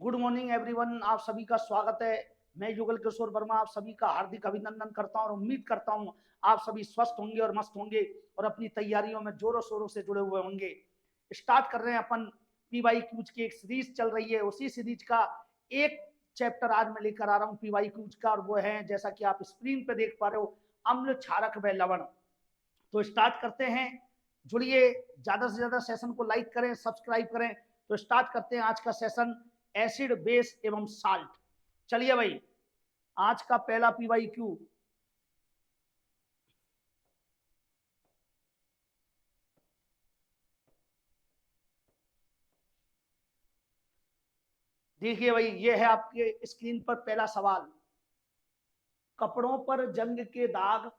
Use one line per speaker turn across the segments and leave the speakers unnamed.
Good morning everyone, आप सभी का स्वागत है। मैं युगल किशोर वर्मा आप सभी का हार्दिक अभिनंदन करता हूं और उम्मीद करता हूं आप सभी स्वस्थ होंगे और मस्त होंगे और अपनी तैयारियों में जोरों शोरों से जुड़े हुए होंगे। स्टार्ट कर रहे हैं अपन पीवाई क्यूज की एक सीरीज चल रही है, उसी सीरीज का एक चैप्टर आज मैं लेकर आ रहा हूँ पीवाई क्यूज का, और वो है जैसा कि आप स्क्रीन पे देख पा रहे हो, अम्ल, क्षारक व लवण। तो स्टार्ट करते हैं, जुड़िए, ज्यादा से ज्यादा सेशन को लाइक करें, सब्सक्राइब करें। तो स्टार्ट करते हैं आज का सेशन, एसिड, बेस एवं साल्ट। चलिए भाई, आज का पहला पीवाई क्यू। देखिए भाई, ये है आपके स्क्रीन पर पहला सवाल। कपड़ों पर जंग के दाग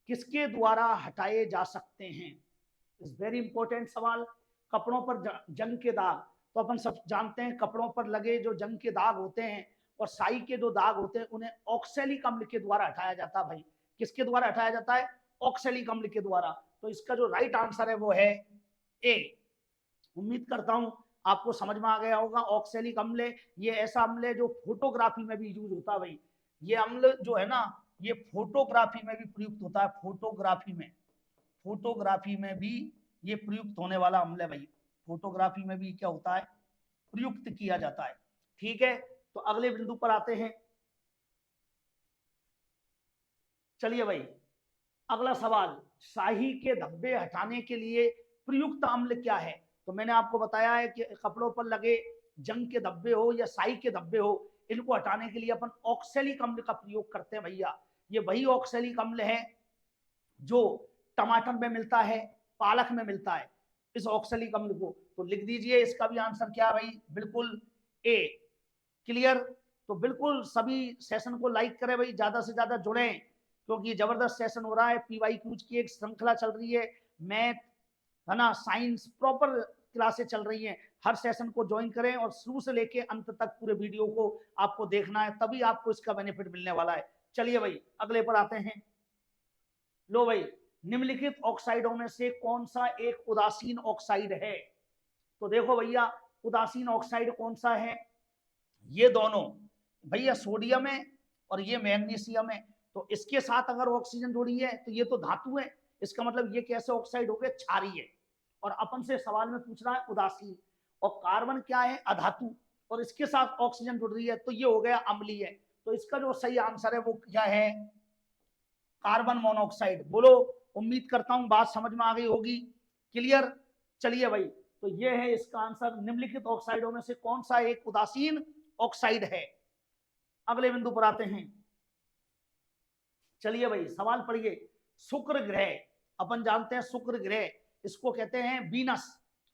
किसके द्वारा हटाए जा सकते हैं? इज वेरी इंपॉर्टेंट सवाल। कपड़ों पर जंग के दाग, तो अपन सब जानते हैं कपड़ों पर लगे जो जंग के दाग होते हैं और साई के जो दाग होते हैं उन्हें ऑक्सैलिक अम्ल के द्वारा हटाया जाता है। भाई, किसके द्वारा हटाया जाता है? ऑक्सैलिक अम्ल के द्वारा। तो इसका जो राइट आंसर है वो है ए। उम्मीद करता हूं आपको समझ में आ गया होगा। ऑक्सैलिक अम्ल ये ऐसा अम्ल है जो फोटोग्राफी में भी यूज होता है। भाई, ये अम्ल जो है ना, ये फोटोग्राफी में भी प्रयुक्त होता है। फोटोग्राफी में भी ये प्रयुक्त होने वाला अम्ल है। भाई, फोटोग्राफी में भी क्या होता है? प्रयुक्त किया जाता है। ठीक है, तो अगले बिंदु पर आते हैं। चलिए भाई, अगला सवाल, शाही के धब्बे हटाने के लिए प्रयुक्त अम्ल क्या है? तो मैंने आपको बताया है कि कपड़ों पर लगे जंग के धब्बे हो या शाही के धब्बे हो, इनको हटाने के लिए अपन ऑक्सैलिक अम्ल का प्रयोग करते हैं। भैया, ये वही ऑक्सैलिक अम्ल है जो टमाटर में मिलता है, पालक में मिलता है, इस ऑक्सैलिक अम्ल को। तो लिख दीजिए, इसका भी आंसर क्या है भाई? बिल्कुल ए। क्लियर? तो बिल्कुल सभी सेशन को लाइक करें भाई, ज्यादा से ज्यादा जुड़े, क्योंकि जबरदस्त सेशन हो रहा है। पीवाई क्यूज की एक श्रृंखला चल रही है, मैथ, है ना, साइंस, प्रॉपर क्लासेस चल रही हैं। हर सेशन को ज्वाइन करें और शुरू से लेके अंत तक पूरे वीडियो को आपको देखना है, तभी आपको इसका बेनिफिट मिलने वाला है। चलिए भाई, अगले पर आते हैं। लो भाई, निम्नलिखित ऑक्साइडों में से कौन सा एक उदासीन ऑक्साइड है? तो देखो भैया, उदासीन ऑक्साइड कौन सा है? ये दोनों भैया, सोडियम है और ये मैग्नीशियम है। तो इसके साथ अगर ऑक्सीजन जुड़ी है तो ये तो धातु है, इसका मतलब ये कैसे ऑक्साइड हो गए? क्षारीय है। और अपन से सवाल में पूछ रहा है उदासीन, और कार्बन क्या है? अधातु, और इसके साथ ऑक्सीजन जुड़ रही है तो ये हो गया अम्लीय। तो इसका जो सही आंसर है वो क्या है? Carbon monoxide. बोलो, उम्मीद करता हूं बात समझ में आ गई होगी। क्लियर? चलिए भाई, तो ये है इसका आंसर। निम्नलिखित ऑक्साइडों में से कौन सा एक उदासीन ऑक्साइड है? अगले बिंदु पर आते हैं। चलिए भाई, सवाल पढ़िए। शुक्र ग्रह, अपन जानते हैं शुक्र ग्रह, इसको कहते हैं वीनस।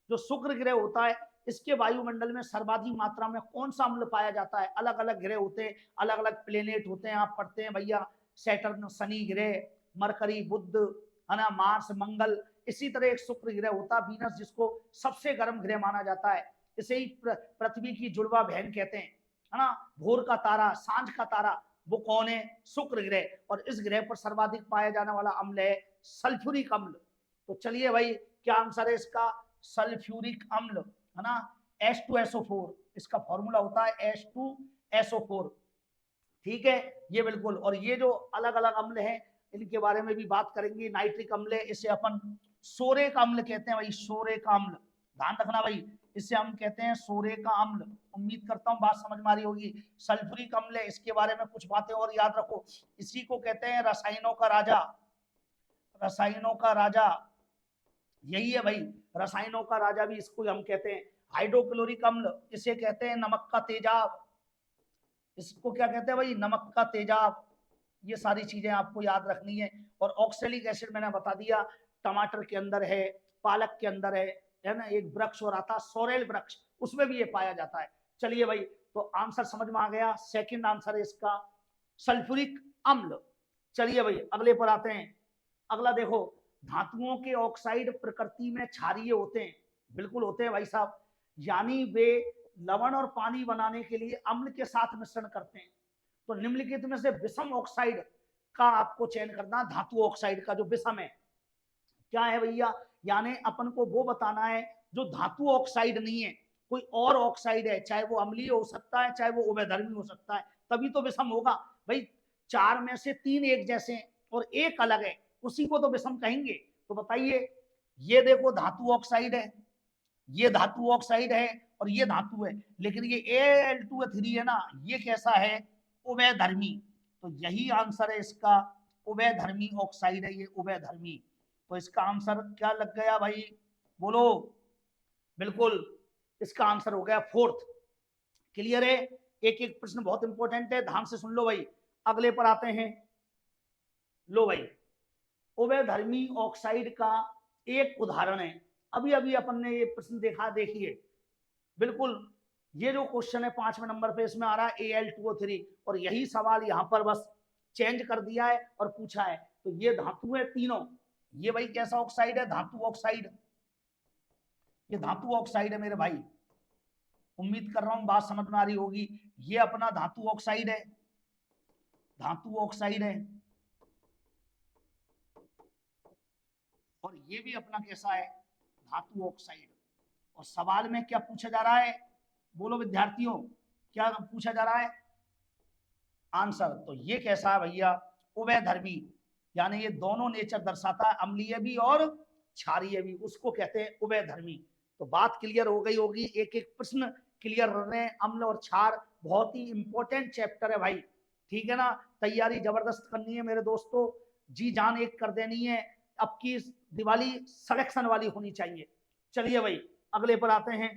जो शुक्र ग्रह होता है, इसके वायुमंडल में सर्वाधिक मात्रा में कौन सा अम्ल पाया जाता है? अलग अलग ग्रह होते हैं, अलग अलग प्लेनेट होते हैं, आप पढ़ते हैं भैया, सैटर्न, शनि ग्रह, मरकरी, बुध, है ना, मार्स, मंगल। इसी तरह एक शुक्र ग्रह होता है वीनस, जिसको सबसे गर्म ग्रह माना जाता है। इसे ही पृथ्वी की जुड़वा बहन कहते हैं, है ना। भोर का तारा, सांझ का तारा, वो कौन है? शुक्र ग्रह। और इस ग्रह पर सर्वाधिक पाया जाने वाला अम्ल है सल्फ्यूरिक अम्ल। तो चलिए भाई, क्या आंसर है इसका? सल्फ्यूरिक अम्ल, है ना, H2SO4 इसका फॉर्मूला होता है, H2SO4। ठीक है, ये बिल्कुल। और ये जो अलग अलग अम्ल हैं, इनके बारे में भी बात करेंगे। नाइट्रिक अम्ल है, इसे अपन सोरेक अम्ल कहते हैं भाई, सोरेक अम्ल, ध्यान रखना भाई, इसे हम कहते हैं सोरेक अम्ल। उम्मीद करता हूं बात समझ में आ रही होगी। सल्फ्यूरिक अम्ल है, इसके बारे में कुछ बातें और याद रखो। इसी को कहते हैं रसायनों का राजा, रसायनों का राजा, यही है भाई, रसायनों का राजा भी इसको हम कहते हैं। हाइड्रोक्लोरिक अम्ल, इसे कहते हैं नमक का तेजाब, इसको क्या कहते हैं भाई? नमक का तेजाब। ये सारी चीजें आपको याद रखनी है। और ऑक्सैलिक एसिड मैंने बता दिया, टमाटर के अंदर है, पालक के अंदर है ना, एक वृक्ष और आता सोरेल वृक्ष, उसमें भी ये पाया जाता है। चलिए भाई, तो आंसर समझ में आ गया। सेकंड आंसर है इसका सल्फ्यूरिक अम्ल। चलिए भाई, अगले पर आते हैं। अगला देखो, धातुओं के ऑक्साइड प्रकृति में क्षारीय होते हैं। बिल्कुल होते हैं भाई साहब, यानी वे लवण और पानी बनाने के लिए अम्ल के साथ मिश्रण करते हैं। तो निम्नलिखित में से विषम ऑक्साइड का आपको चयन करना, धातु ऑक्साइड का जो विषम है क्या है भैया? यानी अपन को वो बताना है जो धातु ऑक्साइड नहीं है, कोई और ऑक्साइड है, चाहे वो अम्लीय हो सकता है, चाहे वो उभयधर्मी हो सकता है, तभी तो विषम होगा भाई। 4 में से 3 एक जैसे हैं और एक अलग है, उसी को तो विषम कहेंगे। तो बताइए, ये देखो धातु ऑक्साइड है, ये धातु ऑक्साइड है और ये धातु है, लेकिन ये Al2O3 है ना, ये कैसा है, उभयधर्मी। तो यही आंसर है इसका, उभयधर्मी ऑक्साइड है ये, उभयधर्मी। तो इसका आंसर क्या लग गया भाई, बोलो। बिल्कुल, इसका आंसर हो गया फोर्थ। क्लियर है। एक एक प्रश्न बहुत इंपॉर्टेंट है, ध्यान से सुन लो भाई। अगले पर आते हैं। लो भाई, उभयधर्मी ऑक्साइड का एक उदाहरण है, अभी अभी अपन ने ये प्रश्न देखा, देखिए बिल्कुल। ये जो क्वेश्चन है 5वें नंबर पे, इसमें आ रहा है Al2O3, और यही सवाल यहाँ पर बस चेंज कर दिया है और पूछा है। तो ये धातु है तीनों। ये भाई कैसा ऑक्साइड है, धातु ऑक्साइड। ये धातु ऑक्साइड है मेरे भाई, उम्मीद कर रहा हूं बात समझ में आ रही होगी। ये अपना धातु ऑक्साइड है, धातु ऑक्साइड है। और ये भी अपना कैसा है, धातु ऑक्साइड। और सवाल में क्या पूछा जा रहा है, बोलो विद्यार्थियों, क्या पूछा जा रहा है आंसर। तो ये कैसा है भैया, उभयधर्मी, यानी ये दोनों नेचर दर्शाता है, अम्लीय भी और क्षारीय भी, उसको कहते हैं उभयधर्मी। तो बात क्लियर हो गई होगी, एक एक प्रश्न क्लियर कर रहे हैं। अम्ल और क्षार बहुत ही इंपॉर्टेंट चैप्टर है भाई, ठीक है ना। तैयारी जबरदस्त करनी है मेरे दोस्तों, जी जान एक कर देनी है। अब की दिवाली सिलेक्शन वाली होनी चाहिए। चलिए भाई, अगले पर आते हैं।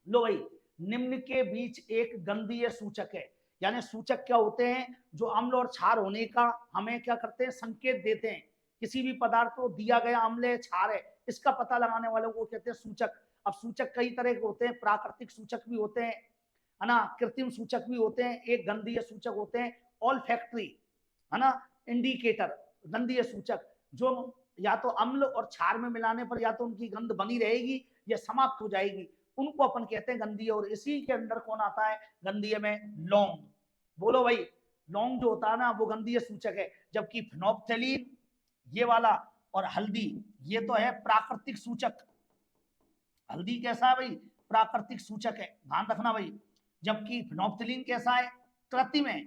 लो भाई, निम्न के बीच एक गंधीय सूचक है, यानी सूचक क्या होते हैं, जो अम्ल और क्षार होने का हमें क्या करते हैं, संकेत देते हैं। किसी भी पदार्थ को दिया गया अम्ल है, क्षार है, इसका पता लगाने वालों को कहते हैं सूचक। अब सूचक कई तरह के होते हैं, प्राकृतिक सूचक भी होते हैं, है ना, कृत्रिम सूचक भी होते हैं, एक गंधीय सूचक होते हैं, ऑल फैक्ट्री, है ना, इंडिकेटर, गंधीय सूचक, जो या तो अम्ल और क्षार में मिलाने पर या तो उनकी गंध बनी रहेगी या समाप्त हो जाएगी, उनको अपन कहते हैं गंधीय। और इसी के अंदर कौन आता है गंधीय में, लौंग। बोलो भाई, लौंग जो होता है ना, वो गंधीय सूचक है। जबकि फिनोप्थेलीन ये वाला और हल्दी, ये तो है प्राकृतिक सूचक। हल्दी कैसा है भाई, प्राकृतिक सूचक है, ध्यान रखना भाई। जबकि फिनोप्थेलीन कैसा है, कृत्रिम है,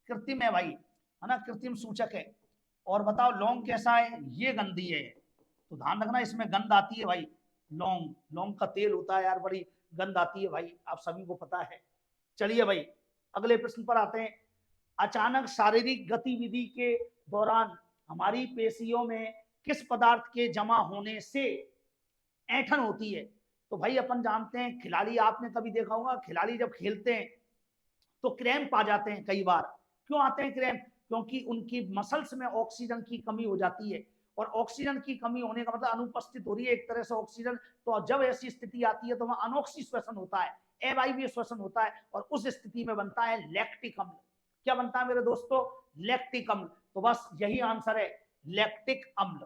कृत्रिम है भाई, है ना, कृत्रिम सूचक है। और बताओ लौंग कैसा है, ये गंधीय है। तो ध्यान रखना, इसमें गंध आती है भाई। लौंग, लौंग का तेल होता है यार, बड़ी गंध आती है भाई, आप सभी को पता है। चलिए भाई, अगले प्रश्न पर आते हैं। अचानक शारीरिक गतिविधि के दौरान हमारी पेशियों में किस पदार्थ के जमा होने से ऐंठन होती है। तो भाई अपन जानते हैं, खिलाड़ी, आपने कभी देखा होगा, खिलाड़ी जब खेलते हैं तो क्रैम्प आ जाते हैं कई बार। क्यों आते हैं क्रैम्प, क्योंकि उनकी मसल्स में ऑक्सीजन की कमी हो जाती है। और ऑक्सीजन की कमी होने का मतलब अनुपस्थित हो रही है एक तरह से ऑक्सीजन। तो जब ऐसी स्थिति आती है तो वहां अनोक्सी श्वसन होता है, अवायवीय श्वसन होता है, और उस स्थिति में बनता है लैक्टिक अम्ल। क्या बनता है मेरे दोस्तों, लैक्टिक अम्ल। तो बस यही आंसर है, लैक्टिक अम्ल।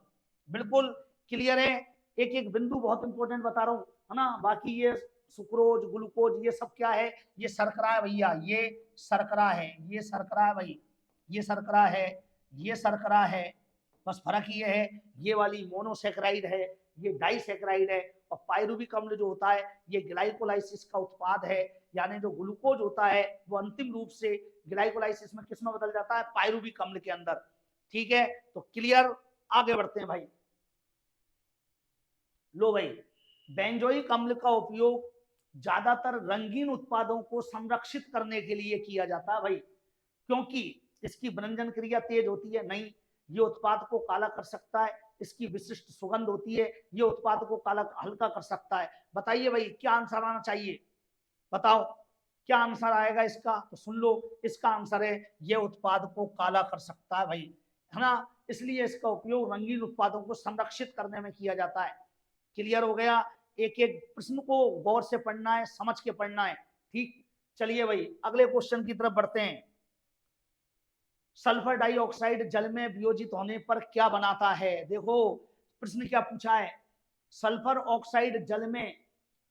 बिल्कुल क्लियर है। एक एक बिंदु बहुत इंपॉर्टेंट बता रहा हूं, है ना। बाकी ये सुक्रोज, ग्लूकोज, ये सब क्या है, ये शर्करा है भैया, ये शर्करा है, ये शर्करा है भाई, ये शर्करा है, ये शर्करा है। बस फर्क ये है, ये वाली मोनोसेक्राइड है, ये डाइसेक्राइड है। और पायरुविक अम्ल जो होता है, ये ग्लाइकोलाइसिस का उत्पाद है, यानी जो ग्लूकोज होता है वो अंतिम रूप से ग्लाइकोलाइसिस में किस में बदल जाता है, पायरुविक अम्ल के अंदर। ठीक है, तो क्लियर, आगे बढ़ते हैं भाई। लो भाई, बेंजोइक अम्ल का उपयोग ज्यादातर रंगीन उत्पादों को संरक्षित करने के लिए किया जाता है भाई, क्योंकि इसकी भ्रंजन क्रिया तेज होती है। नहीं, ये उत्पाद को काला कर सकता है, इसकी विशिष्ट सुगंध होती है, ये उत्पाद को काला हल्का कर सकता है। बताइए भाई, क्या आंसर आना चाहिए, बताओ क्या आंसर आएगा इसका। तो सुन लो, इसका आंसर है, ये उत्पाद को काला कर सकता है भाई, है ना। इसलिए इसका उपयोग रंगीन उत्पादों को संरक्षित करने में किया जाता है। क्लियर हो गया। एक एक प्रश्न को गौर से पढ़ना है, समझ के पढ़ना है, ठीक। चलिए भाई, अगले क्वेश्चन की तरफ बढ़ते हैं। सल्फर डाइऑक्साइड जल में वियोजित होने पर क्या बनाता है। देखो प्रश्न क्या पूछा है, सल्फर ऑक्साइड जल में,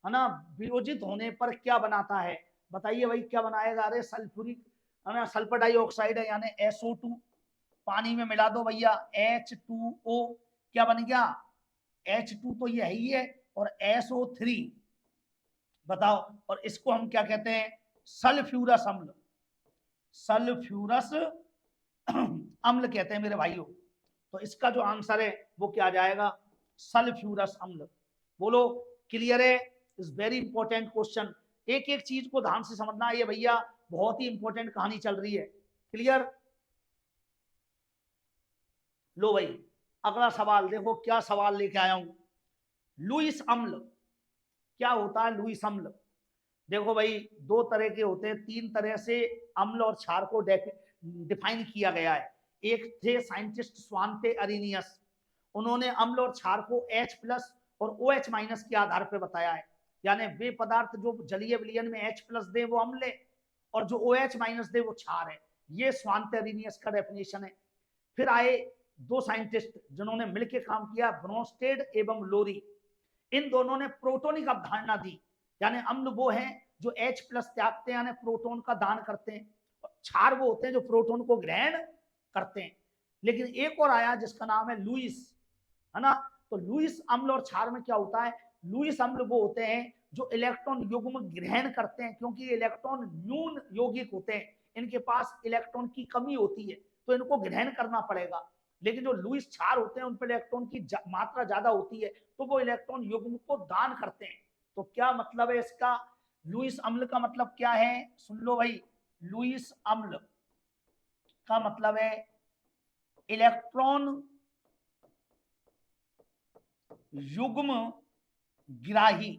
है ना, वियोजित होने पर क्या बनाता है। बताइए भाई क्या बनाएगा। अरे सल्फ्यूरिक, है ना, सल्फर डाइऑक्साइड है यानी SO2, पानी में मिला दो भैया, H2O, क्या बन गया, H2 तो ये है ही है, और SO3, बताओ। और इसको हम क्या कहते हैं? सल्फ्यूरस अम्ल, सल्फ्यूरस अम्ल कहते हैं मेरे भाइयों। तो इसका जो आंसर है वो क्या आ जाएगा? सल्फ्यूरस अम्ल। बोलो क्लियर है? Is very important question. एक एक चीज को ध्यान से समझना है ये भैया, बहुत ही इंपॉर्टेंट कहानी चल रही है। क्लियर? लो भाई अगला सवाल देखो, क्या सवाल लेके आया हूं। लुईस अम्ल क्या होता है? लुईस अम्ल देखो भाई दो तरह के होते हैं, तीन तरह से अम्ल और क्षार को डिफाइन किया गया है। एक थे साइंटिस्ट स्वांते अरिनियस, उन्होंने अम्ल और क्षार को H प्लस और OH माइनस के आधार पर बताया है। यानी वे पदार्थ जो जलीय विलयन में H प्लस दे वो अम्ल है, और जो OH माइनस दे वो क्षार है। ये स्वांते अरिनियस का डेफिनेशन है। फिर आए दो साइंटिस्ट जिन्होंने मिलकर काम किया, ब्रोंस्टेड एवं लोरी। इन दोनों ने प्रोटोनिक अवधारणा दी, यानी अम्ल वो हैं जो H प्लस त्यागते हैं, यानी प्रोटोन का दान करते हैं, और क्षार वो होते हैं जो प्रोटोन को ग्रहण करते हैं। लेकिन एक और आया जिसका नाम है लुईस, है ना। तो लुईस अम्ल और क्षार में क्या होता है? लुईस अम्ल वो होते हैं जो इलेक्ट्रॉन युग्म ग्रहण करते हैं, क्योंकि इलेक्ट्रॉन न्यून यौगिक होते हैं, इनके पास इलेक्ट्रॉन की कमी होती है, तो इनको ग्रहण करना पड़ेगा। लेकिन जो लुईस क्षार होते हैं उन पर इलेक्ट्रॉन की मात्रा ज्यादा होती है, तो वो इलेक्ट्रॉन युग्म को दान करते हैं। तो क्या मतलब है इसका? लुईस अम्ल का मतलब क्या है? सुन लो भाई, लुईस अम्ल का मतलब है इलेक्ट्रॉन युग्म गिराही।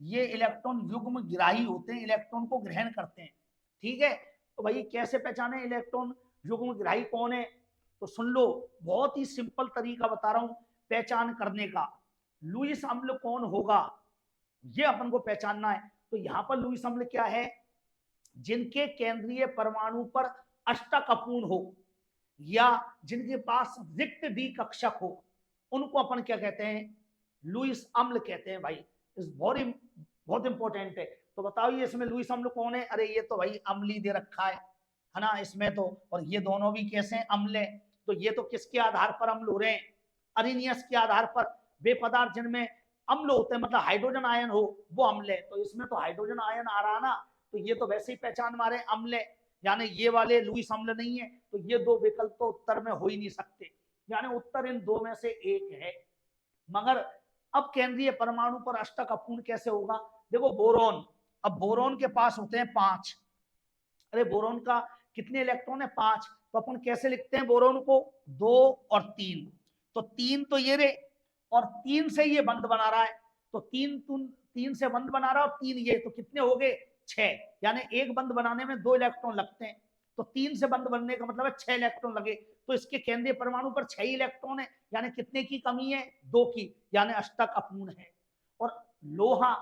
ये इलेक्ट्रॉन युग्म गिराही होते हैं, इलेक्ट्रॉन को ग्रहण करते हैं। ठीक है, तो भाई कैसे पहचाने इलेक्ट्रॉन युग्म गिराही कौन है? तो सुन लो, बहुत ही सिंपल तरीका बता रहा हूं पहचान करने का। लुईस अम्ल कौन होगा ये अपन को पहचानना है। तो यहां पर लुईस अम्ल क्या है? जिनके केंद्रीय परमाणु पर अष्टक अपूर्ण हो, या जिनके पास रिक्त डी कक्षक हो, उनको अपन क्या कहते हैं? लुईस अम्ल कहते हैं। भाई इस बहुत इंपॉर्टेंट है। तो बताओ ये इसमें लुईस अम्ल कौन है? अरे ये तो भाई अम्ली दे रखा है ना इसमें तो। और ये दोनों भी कैसे हैं? अम्ल है। तो ये तो किसके आधार पर अम्ल हो रहे हैं? अरिनियस के आधार पर। वे पदार्थ जिनमें अम्ल होते हैं, मतलब हाइड्रोजन आयन हो, वो अम्ल है। तो इसमें तो हाइड्रोजन आयन आ रहा ना, तो ये तो वैसे ही पहचान मारे अम्ल है, यानी ये वाले लुईस अम्ल नहीं है। तो ये दो विकल्प तो उत्तर में हो ही नहीं सकते, यानी उत्तर इन दो में से एक है। मगर अब केंद्रीय परमाणु पर अष्टक अपूर्ण कैसे होगा? देखो बोरोन, अब बोरोन के पास होते हैं 5। अरे बोरोन का कितने इलेक्ट्रॉन है? 5। तो अपन कैसे लिखते हैं बोरोन को? 2 और 3। तो 3 तो ये रे, और 3 से ये बंध बना रहा है। तो 3 से बंध बना रहा है, और 3 ये, तो कितने हो गए? 6। यानी एक बंध बनाने में 2 इलेक्ट्रॉन लगते हैं, तो 3 से बंध बनने का मतलब है 6 इलेक्ट्रॉन लगे। तो इसके केंद्रीय परमाणु पर 6 इलेक्ट्रॉन है, यानी कितने की कमी है? 2 की, यानी अष्टक अपूर्ण है। और लोहा,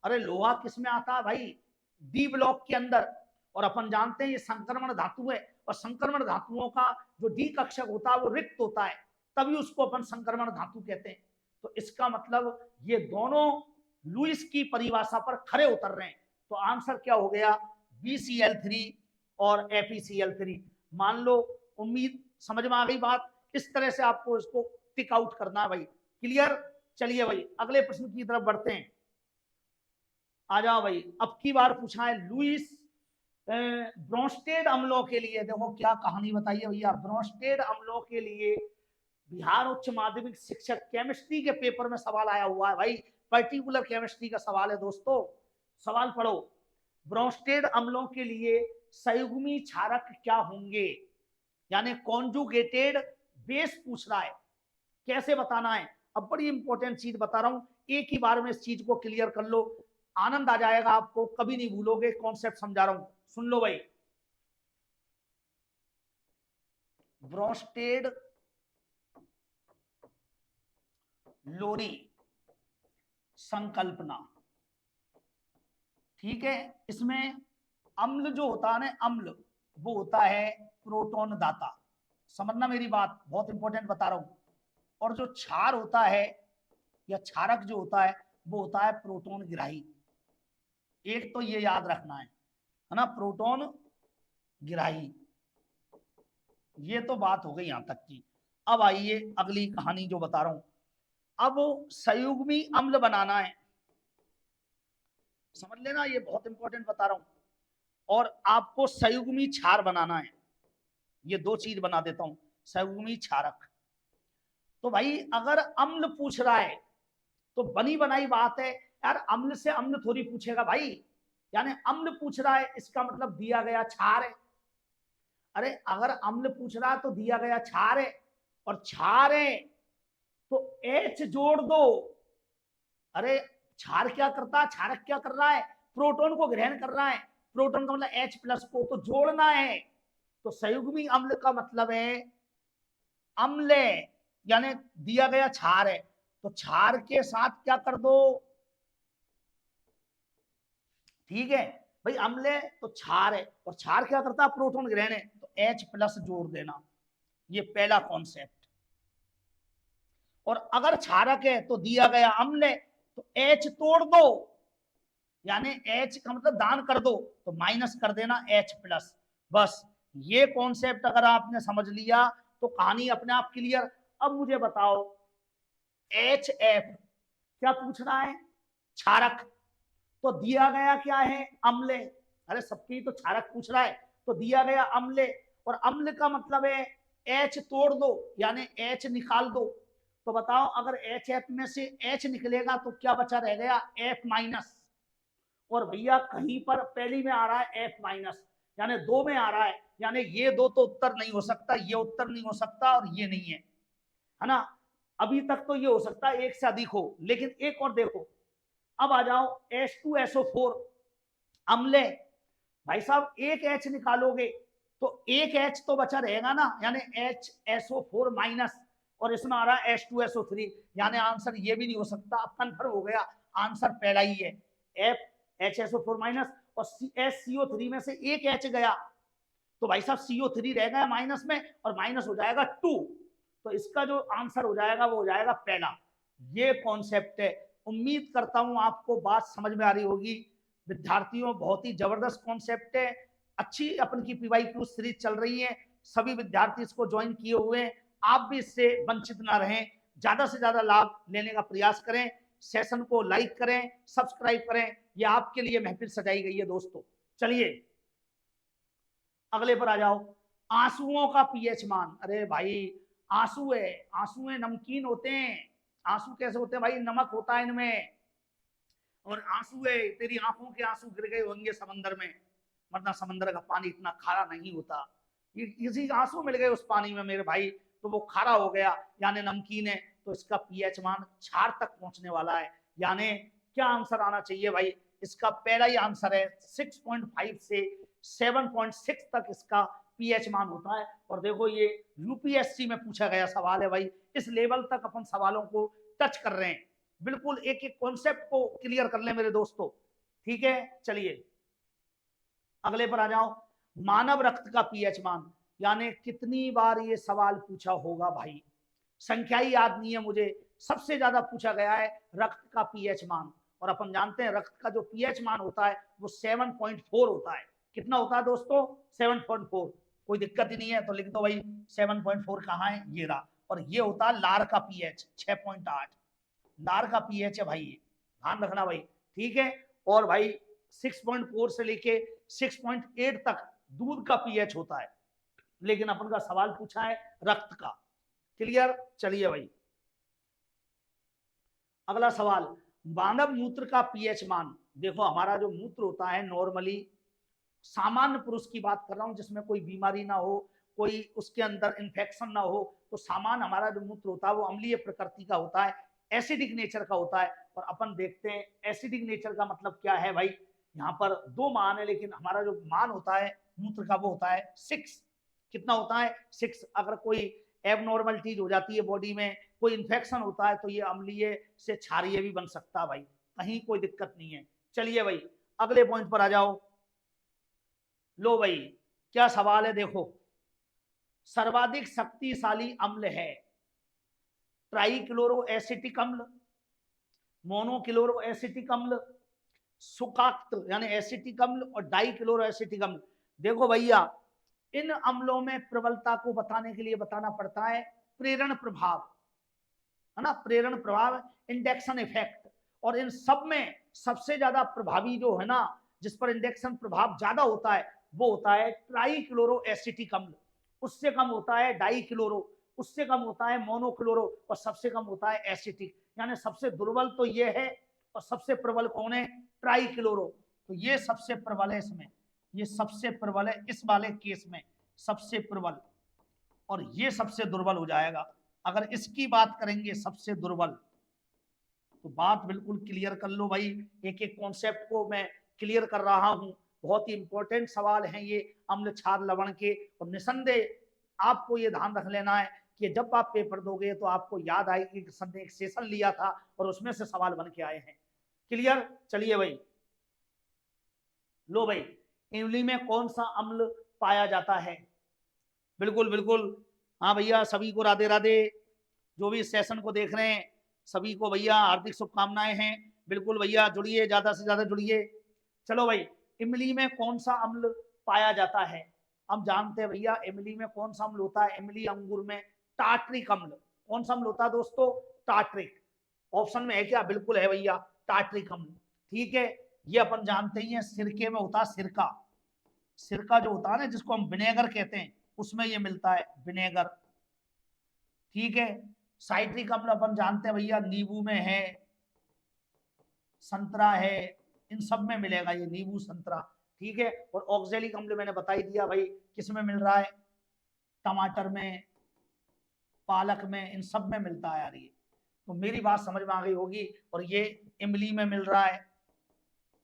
अरे लोहा किस में आता है भाई? डी ब्लॉक के अंदर। और अपन जानते हैं ये संक्रमण धातु है, और संक्रमण धातुओं का जो डी कक्षक होता है वो रिक्त होता है, तभी उसको अपन संक्रमण धातु कहते हैं। तो इसका मतलब ये दोनों लुईस की परिभाषा पर खरे उतर रहे हैं। तो आंसर क्या हो गया? BCl3 और FeCl3। मान लो, उम्मीद समझ में आ गई बात। इस तरह से आपको इसको टिक आउट करना है भाई। क्लियर? चलिए भाई अगले प्रश्न की तरफ बढ़ते हैं। आ जाओ भाई, अब की बार पूछा है लुईस ब्रोंस्टेड अम्लों के लिए। देखो क्या कहानी बताइए भैया। ब्रोंस्टेड अम्लों के लिए बिहार उच्च माध्यमिक शिक्षक केमिस्ट्री के पेपर में सवाल आया हुआ है भाई, पर्टिकुलर केमिस्ट्री का सवाल है दोस्तों। सवाल पढ़ो। ब्रोंस्टेड अम्लों के लिए संयुग्मी क्षारक क्या होंगे? यानी कॉन्जुगेटेड बेस पूछ रहा है, कैसे बताना है। अब बड़ी इंपॉर्टेंट चीज बता रहा हूं, एक ही बार में इस चीज को क्लियर कर लो, आनंद आ जाएगा आपको, कभी नहीं भूलोगे कॉन्सेप्ट समझा रहा हूं। सुन लो भाई, ब्रोंस्टेड लोरी संकल्पना, ठीक है। इसमें अम्ल जो होता है ना, अम्ल वो होता है प्रोटॉन दाता। समझना मेरी बात, बहुत इंपॉर्टेंट बता रहा हूं। और जो क्षार होता है या क्षारक जो होता है वो होता है प्रोटॉन गिराही। एक तो ये याद रखना है ना, प्रोटॉन गिराही। ये तो बात हो गई यहां तक की। अब आइए अगली कहानी जो बता रहा हूं। अब संयुग्मी अम्ल बनाना है, समझ लेना, ये बहुत इंपॉर्टेंट बता रहा हूं। और आपको संयुग्मी क्षार बनाना है, ये दो चीज बना देता हूं, संयुग्मी क्षारक। तो भाई अगर अम्ल पूछ रहा है तो बनी बनाई बात है यार, अम्ल से अम्ल थोड़ी पूछेगा भाई, यानी अम्ल पूछ रहा है इसका मतलब दिया गया क्षार है। अरे अगर अम्ल पूछ रहा है तो दिया गया क्षार है, और क्षार है तो H जोड़ दो। अरे क्षार क्या करता है, क्षारक क्या कर रहा है, प्रोटॉन को ग्रहण कर रहा है, प्रोटॉन का मतलब H प्लस को तो जोड़ना है। तो संयुग्मी अम्ल का मतलब है अम्ल, यानी दिया गया क्षार है तो क्षार के साथ क्या कर दो, ठीक है भाई, अम्ल है तो क्षार है, और क्षार क्या करता है, प्रोटॉन ग्रहण है तो H प्लस जोड़ देना, ये पहला कॉन्सेप्ट। और अगर क्षारक है तो दिया गया अम्ल है तो H तोड़ दो, यानी H का मतलब दान कर दो तो माइनस कर देना H प्लस। बस ये कॉन्सेप्ट अगर आपने समझ लिया तो कहानी अपने आप क्लियर। अब मुझे बताओ HF क्या पूछ रहा है, क्षारक, तो दिया गया क्या है, अम्ल। अरे सबकी तो क्षारक पूछ रहा है तो दिया गया अम्ल, और अम्ल का मतलब है H तोड़ दो, यानी H निकाल दो। तो बताओ अगर HF में से H निकलेगा तो क्या बचा रह गया, F माइनस। और भैया कहीं पर पहली में आ रहा है F माइनस, यानी दो में आ रहा है, यानी ये दो तो उत्तर नहीं हो सकता, ये उत्तर नहीं हो सकता, और ये नहीं है ना। अभी तक तो ये हो सकता है एक से अधिक हो, लेकिन एक और देखो। अब आ जाओ H2SO4 अम्ल, भाई साहब एक H निकालोगे तो एक H तो बचा रहेगा ना, यानी HSO4 माइनस, और इसमें आ रहा है H2SO3, यानी आंसर ये भी नहीं हो सकता। अब कंफर्म हो गया, आंसर पहला ही है, F HSO4 माइनस, और SCO3 में से एक H गया तो भाई साहब CO3 रह गया माइनस में, और माइनस हो जाएगा 2, तो इसका जो आंसर हो जाएगा वो हो जाएगा पहला। ये कॉन्सेप्ट है, उम्मीद करता हूं आपको बात समझ में आ रही होगी विद्यार्थियों, बहुत ही जबरदस्त कॉन्सेप्ट है। अच्छी अपन की PYQ सीरीज चल रही है, सभी विद्यार्थी इसको ज्वाइन किए हुए हैं, आप भी इससे वंचित ना रहें, ज्यादा से ज्यादा लाभ लेने का प्रयास करें, सेशन को लाइक करें, सब्सक्राइब करें, ये आपके लिए महफिल सजाई गई है दोस्तों। चलिए अगले पर आ जाओ, आंसुओं का पीएच मान। अरे भाई आंसू है, आंसू है नमकीन होते हैं, आंसू कैसे होते हैं भाई, नमक होता है इनमें, और आंसू है, तेरी आंखों के आंसू गिर गए होंगे समंदर में, वरना समंदर का पानी इतना खारा नहीं होता, ये किसी आंसू मिल गए उस पानी में मेरे भाई तो वो खारा हो गया, यानी नमकीन है, तो इसका पीएच मान 4 तक पहुंचने वाला है। यानी क्या आंसर आना चाहिए भाई, इसका पहला ही आंसर है 6.5 से 7.6 तक इसका पीएच मान होता है। और देखो ये यूपीएससी में पूछा गया सवाल है भाई, इस लेवल तक अपन सवालों को टच कर रहे हैं, बिल्कुल एक एक कॉन्सेप्ट को क्लियर कर ले मेरे दोस्तों, ठीक है। चलिए अगले पर आ जाओ, मानव रक्त का पीएच मान, यानी कितनी बार ये सवाल पूछा होगा भाई, संख्या ही याद नहीं है मुझे, सबसे ज्यादा पूछा गया है रक्त का पीएच मान, और अपन जानते हैं रक्त का जो पीएच मान होता है वो 7.4 होता है। कितना होता है दोस्तों, 7.4, कोई दिक्कत ही नहीं है तो लिख दो भाई 7.4 कहाँ है, ये रहा। और ये होता है लार का पीएच 6.8, लार का पीएच है भाई, ध्यान रखना भाई, ठीक है। और भाई 6.4 से लेके 6.8 तक दूध का पीएच होता है, लेकिन अपन का सवाल पूछा है रक्त का, क्लियर। चलिए भाई अगला सवाल, मानव मूत्र का पीएच मान। देखो हमारा जो मूत्र होता है नॉर्मली, सामान्य पुरुष की बात कर रहा हूं जिसमें कोई बीमारी ना हो, कोई उसके अंदर इन्फेक्शन ना हो, तो सामान्य हमारा जो मूत्र होता है वो अम्लीय प्रकृति का होता है, एसिडिक नेचर का होता है। और अपन देखते हैं एसिडिक नेचर का मतलब क्या है भाई, यहाँ पर दो मान है, लेकिन हमारा जो मान होता है मूत्र का वो होता है 6। कितना होता है 6। अगर कोई एबनॉर्मल चीज हो जाती है बॉडी में, कोई इन्फेक्शन होता है तो ये अम्लीय से क्षारीय भी बन सकता है भाई, कहीं कोई दिक्कत नहीं है। चलिए भाई अगले पॉइंट पर आ जाओ, लो भाई क्या सवाल है देखो, सर्वाधिक शक्तिशाली अम्ल है ट्राइक्लोरो एसिटिक अम्ल, मोनोक्लोरो एसिटिक अम्ल, सुकाक्त यानी एसिटिक अम्ल, और डाइक्लोरो एसिटिक अम्ल। देखो भैया इन अम्लों में प्रबलता को बताने के लिए बताना पड़ता है प्रेरण प्रभाव, है ना, प्रेरण प्रभाव, इंडक्शन इफेक्ट, और इन सब में सबसे ज्यादा प्रभावी जो है ना, जिस पर इंडक्शन प्रभाव ज्यादा होता है, वो होता है ट्राईक्लोरो एसिटिक अम्ल, उससे कम होता है डाईक्लोरो, उससे कम होता है मोनोक्लोरो, और सबसे कम होता है एसिटिक। यानी सबसे दुर्बल तो ये है और सबसे प्रबल कौन है? ट्राईक्लोरो। तो ये सबसे प्रबल है इसमें, ये सबसे प्रबल है इस वाले केस में, सबसे प्रबल, और ये सबसे दुर्बल हो जाएगा। अगर इसकी बात करेंगे सबसे दुर्बल, तो बात बिल्कुल क्लियर कर लो भाई, एक एक कॉन्सेप्ट को मैं क्लियर कर रहा हूं। बहुत ही इंपॉर्टेंट सवाल है ये अम्ल क्षार लवण के, और निसंदेह आपको ये ध्यान रख लेना है कि जब आप पेपर दोगे तो आपको याद आएगी कि सर ने एक सेशन लिया था और उसमें से सवाल बन के आए हैं। क्लियर? चलिए भाई, लो भाई, इमली में कौन सा अम्ल पाया जाता है? बिल्कुल बिल्कुल, हाँ भैया, सभी को राधे राधे, जो भी इस सेशन को देख रहे हैं सभी को भैया हार्दिक शुभकामनाएं हैं। बिल्कुल भैया जुड़िए, ज्यादा से ज्यादा जुड़िए। चलो भाई, इमली में कौन सा अम्ल पाया जाता है? हम जानते हैं भैया इमली में कौन सा अम्ल होता है, इमली अंगूर में टार्ट्रिक अम्ल। कौन सा अम्ल होता है दोस्तों? टार्ट्रिक। ऑप्शन में है क्या? बिल्कुल है भैया, टार्ट्रिक अम्ल। ठीक है, ये अपन जानते ही हैं, सिरके में होता है सिरका, सिरका जो होता है ना जिसको हम विनेगर कहते हैं, उसमें ये मिलता है, विनेगर। ठीक है, साइट्रिक अम्ल अपन जानते हैं भैया, नींबू में है, संतरा है, इन सब में मिलेगा ये, नींबू संतरा। ठीक है, और ऑक्जेलिक अम्ल मैंने बता ही दिया भाई किस में मिल रहा है, टमाटर में, पालक में, इन सब में मिलता है यार ये। तो मेरी बात समझ में आ गई होगी। और ये इमली में मिल रहा है,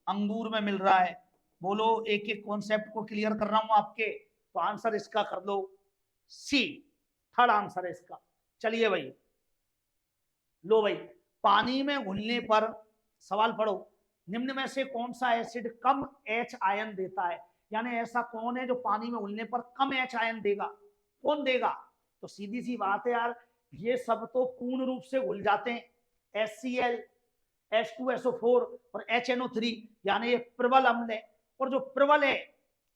अंगूर में मिल रहा है। बोलो, एक एक कॉन्सेप्ट को क्लियर कर रहा हूं आपके, तो आंसर इसका कर दो सी, थर्ड आंसर है इसका। चलिए भाई, लो भाई, पानी में घुलने पर, सवाल पढ़ो, निम्न में से कौन सा एसिड कम एच आयन देता है? यानी ऐसा कौन है जो पानी में घुलने पर कम एच आयन देगा? कौन देगा? तो सीधी सी बात है यार, ये सब तो पूर्ण रूप से घुल जाते हैं, HCl, H2SO4 और HNO3, यानी ये प्रबल अम्ल है। और जो प्रबल है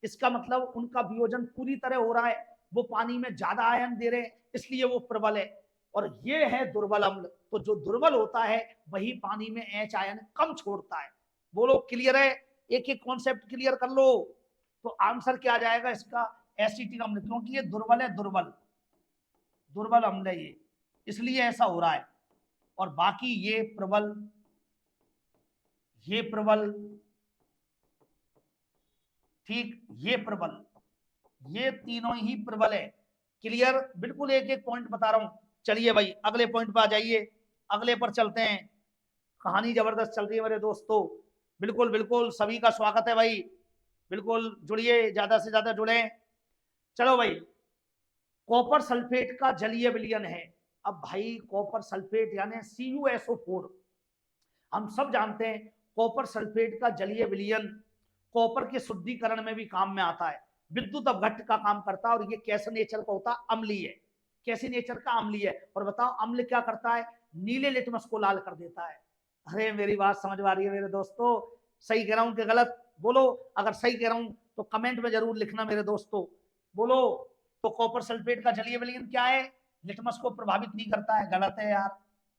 इसका मतलब उनका वियोजन पूरी तरह हो रहा है, वो पानी में ज्यादा आयन दे रहे हैं, इसलिए वो प्रबल है। और ये है दुर्बल अम्ल, तो जो दुर्बल होता है वही पानी में एच आयन कम छोड़ता है। बोलो, क्लियर है? एक एक कॉन्सेप्ट क्लियर कर लो। तो आंसर क्या आ जाएगा इसका? एसिटिक अम्ल, क्योंकि ये दुर्बल है, दुर्बल दुर्बल अम्ल है ये, इसलिए ऐसा हो रहा है। और बाकी ये प्रबल, ये प्रबल, ठीक, ये प्रबल, ये तीनों ही प्रबल है। क्लियर? बिल्कुल एक एक पॉइंट बता रहा हूं। चलिए भाई, अगले पॉइंट पर आ जाइए, अगले पर चलते हैं। कहानी जबरदस्त चल रही है मेरे दोस्तों। बिल्कुल बिल्कुल, सभी का स्वागत है भाई, बिल्कुल जुड़िए, ज्यादा से ज्यादा जुड़े। चलो भाई, कॉपर सल्फेट का जलीय विलयन है। अब भाई कॉपर सल्फेट यानी CuSO4, हम सब जानते हैं कॉपर सल्फेट का जलीय विलयन कॉपर के शुद्धिकरण में भी काम में आता है, विद्युत अपघट्ट का काम करता है। और ये कैसे नेचर का होता है? अम्लीय है। कैसे नेचर का? अम्लीय है। और बताओ अम्ल क्या करता है? नीले लिटमस को लाल कर देता है। अरे मेरी बात समझ में आ रही है मेरे दोस्तों? सही कह रहा हूं कि गलत? बोलो, अगर सही कह रहा हूं तो कमेंट में जरूर लिखना मेरे दोस्तों। बोलो, तो कॉपर सल्फेट का जलीय विलयन क्या है? लिटमस को प्रभावित नहीं करता है। गलत है यार,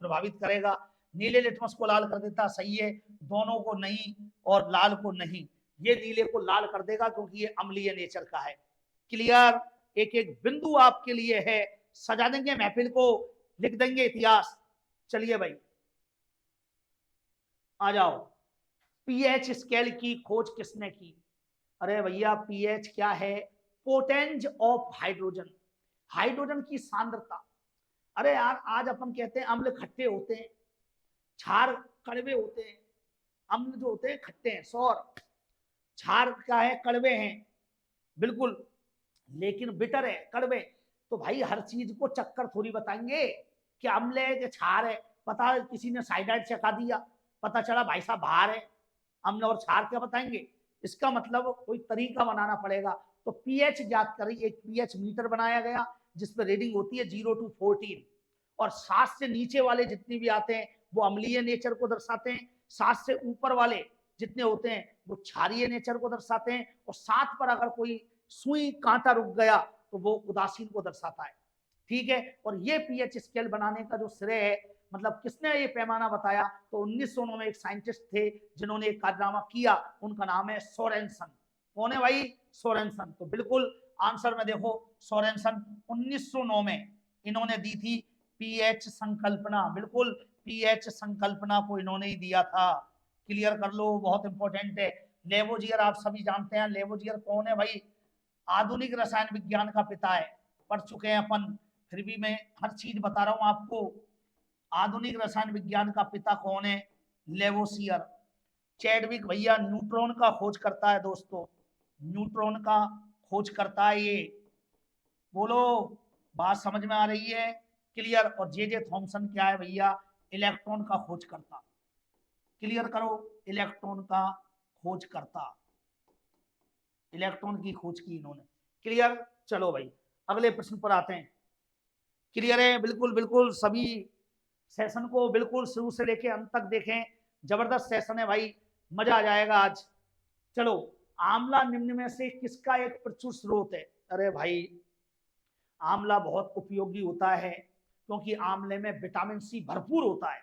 प्रभावित करेगा। नीले लिटमस को लाल कर देता, सही है, दोनों को नहीं और लाल को नहीं, ये नीले को लाल कर देगा क्योंकि ये अम्लीय नेचर का है। क्लियर? एक एक बिंदु आपके लिए है, सजा देंगे महफिल को, लिख देंगे इतिहास। चलिए भाई, आ जाओ। पीएच स्केल की खोज किसने की? अरे भैया, पीएच क्या है? पोटेंज ऑफ हाइड्रोजन, हाइड्रोजन की सांद्रता। अरे यार, आज अपन कहते हैं अम्ल खट्टे होते हैं, क्षार कड़वे होते हैं, अम्ल जो होते हैं खट्टे हैं, सौर, क्षार क्या है? कड़वे हैं, बिल्कुल, लेकिन बिटर है, कड़वे। तो भाई हर चीज को चक्कर थोड़ी बताएंगे कि अम्ल है कि क्षार है। पता किसी ने साइडाइड चखा दिया, पता चला भाई साहब बाहर है, अम्ल और क्षार क्या बताएंगे? इसका मतलब कोई तरीका बनाना पड़ेगा। तो पीएच ज्ञात करें, एक पीएच मीटर बनाया गया जिसमें रीडिंग होती है 0 to 14, और 7 से नीचे वाले जितने भी आते हैं वो अम्लीय नेचर को दर्शाते हैं, 7 से ऊपर वाले जितने होते हैं वो क्षारीय नेचर को दर्शाते हैं, और 7 पर अगर कोई सुई कांटा रुक गया तो वो उदासीन को दर्शाता है। ठीक है, और ये पीएच स्केल बनाने का जो श्रेय है मतलब किसने ये पैमाना बताया? तो 1909 में एक साइंटिस्ट थे जिन्होंने एक कारनामा किया, उनका नाम है सोरेनसन। कौन है भाई? सोरेनसन। तो बिल्कुल आंसर में देखो, सोरेनसन 1909 में इन्होंने दी थी पीएच संकल्पना। बिल्कुल पीएच संकल्पना को इन्होंने ही दिया था। क्लियर कर लो, बहुत इंपॉर्टेंट है। लेवोजियर आप सभी जानते हैं, लेवोजियर कौन है भाई? आधुनिक रसायन विज्ञान का पिता है, पढ़ चुके हैं अपन, फिर भी मैं हर चीज बता रहा हूं आपको। आधुनिक रसायन विज्ञान का पिता कौन है? लेवोसियर। चैडविक भैया न्यूट्रॉन का खोज करता है दोस्तों, न्यूट्रॉन का खोज करता है ये। बोलो, बात समझ में आ रही है? क्लियर। और जे थॉमसन क्या है भैया? इलेक्ट्रॉन का खोज करता। क्लियर करो, इलेक्ट्रॉन का खोज करता, इलेक्ट्रॉन की खोज की इन्होंने। क्लियर। चलो भाई अगले प्रश्न पर आते हैं। क्लियर है? बिल्कुल बिल्कुल, सभी सेशन को बिल्कुल शुरू से लेके अंत तक देखें, जबरदस्त सेशन है भाई, मजा आ जाएगा आज। चलो, आंवला निम्न में से किसका एक प्रचुर स्रोत है? अरे भाई, आंवला बहुत उपयोगी होता है क्योंकि आंवले में विटामिन सी भरपूर होता है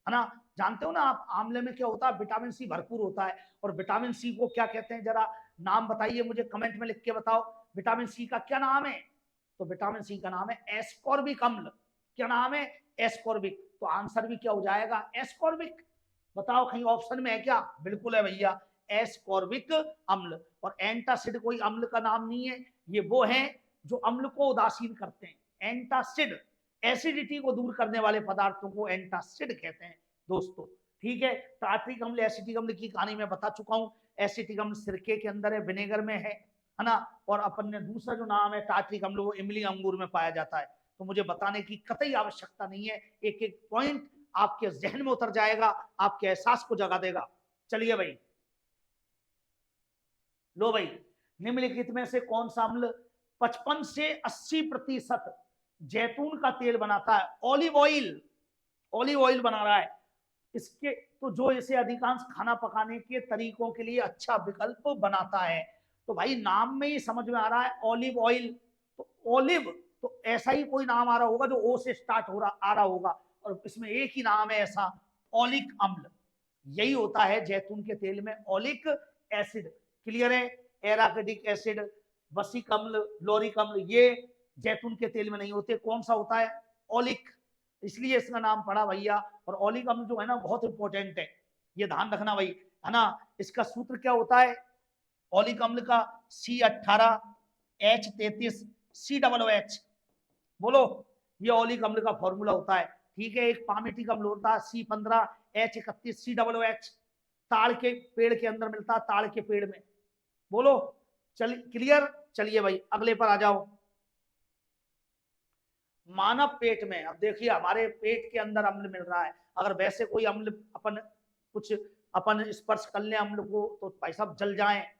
ना? जानते हो ना आप, आंवले में क्या होता है? विटामिन सी भरपूर होता है। और विटामिन सी को क्या कहते हैं? जरा नाम बताइए मुझे, कमेंट में लिख के बताओ, विटामिन सी का क्या नाम है? तो विटामिन सी का नाम है एस्कॉर्बिक अम्ल। क्या नाम है? एस्कॉर्बिक। तो आंसर भी क्या हो जाएगा? एस्कॉर्बिक। बताओ कहीं ऑप्शन में है क्या? बिल्कुल है भैया, एस्कॉर्बिक अम्ल। और एंटासिड कोई अम्ल का नाम नहीं है, ये वो है जो अम्ल को उदासीन करते हैं। एंटासिड, एसिडिटी को दूर करने वाले पदार्थों को एंटासिड कहते हैं दोस्तों। ठीक है, टार्ट्रिक अम्ल, एसिटिक अम्ल की कहानी मैं बता चुका हूं। एसिटिक अम्ल सिरके के अंदर है, विनेगर में है ना? और अपन ने दूसरा जो नाम है टार्ट्रिक अम्ल, वो इमली अंगूर में पाया जाता है। तो मुझे बताने की कतई आवश्यकता नहीं है, एक एक पॉइंट आपके जहन में उतर जाएगा, आपके एहसास को जगा देगा। चलिए भाई, लो भाई, निम्नलिखित में से कौन सा अम्ल 55 से 80% जैतून का तेल बनाता है? ऑलिव ऑयल, ऑलिव ऑयल बना रहा है इसके, तो जो इसे अधिकांश खाना पकाने के तरीकों के लिए अच्छा विकल्प बनाता है। तो भाई नाम में ही समझ में आ रहा है ऑलिव ऑयल। तो ऑलिव, तो ऐसा ही कोई नाम आ रहा होगा जो ओ से स्टार्ट हो रहा आ रहा होगा, और इसमें एक ही नाम है ऐसा, ऑलिक अम्ल। यही होता है जैतून के तेल में, ऑलिक एसिड। क्लियर है? एराकिडिक एसिड, वसिक अम्ल, लोरिक अम्ल, ये जैतून के तेल में नहीं होते। कौन सा होता है? ऑलिक, इसलिए इसका नाम पड़ा भैया। और ऑलिक अम्ल जो है ना, बहुत इंपॉर्टेंट है, ये ध्यान रखना भाई, है ना? इसका सूत्र क्या होता है ऑलिक अम्ल का? C18H33 COOH। बोलो, ये ऑलिक अम्ल का फॉर्मूला होता है। ठीक है, एक पामेटिक अम्ल होता है C15H31 COOH, ताड़ के पेड़ के अंदर मिलता है, ताड़ के पेड़ में। बोलो, चल क्लियर। चलिए भाई अगले पर आ जाओ। मानव पेट में, अब देखिए हमारे पेट के अंदर अम्ल मिल रहा है, अगर वैसे कोई अम्ल अपन कुछ अपन स्पर्श कर ले अम्ल को, तो भाई साहब जल जाए।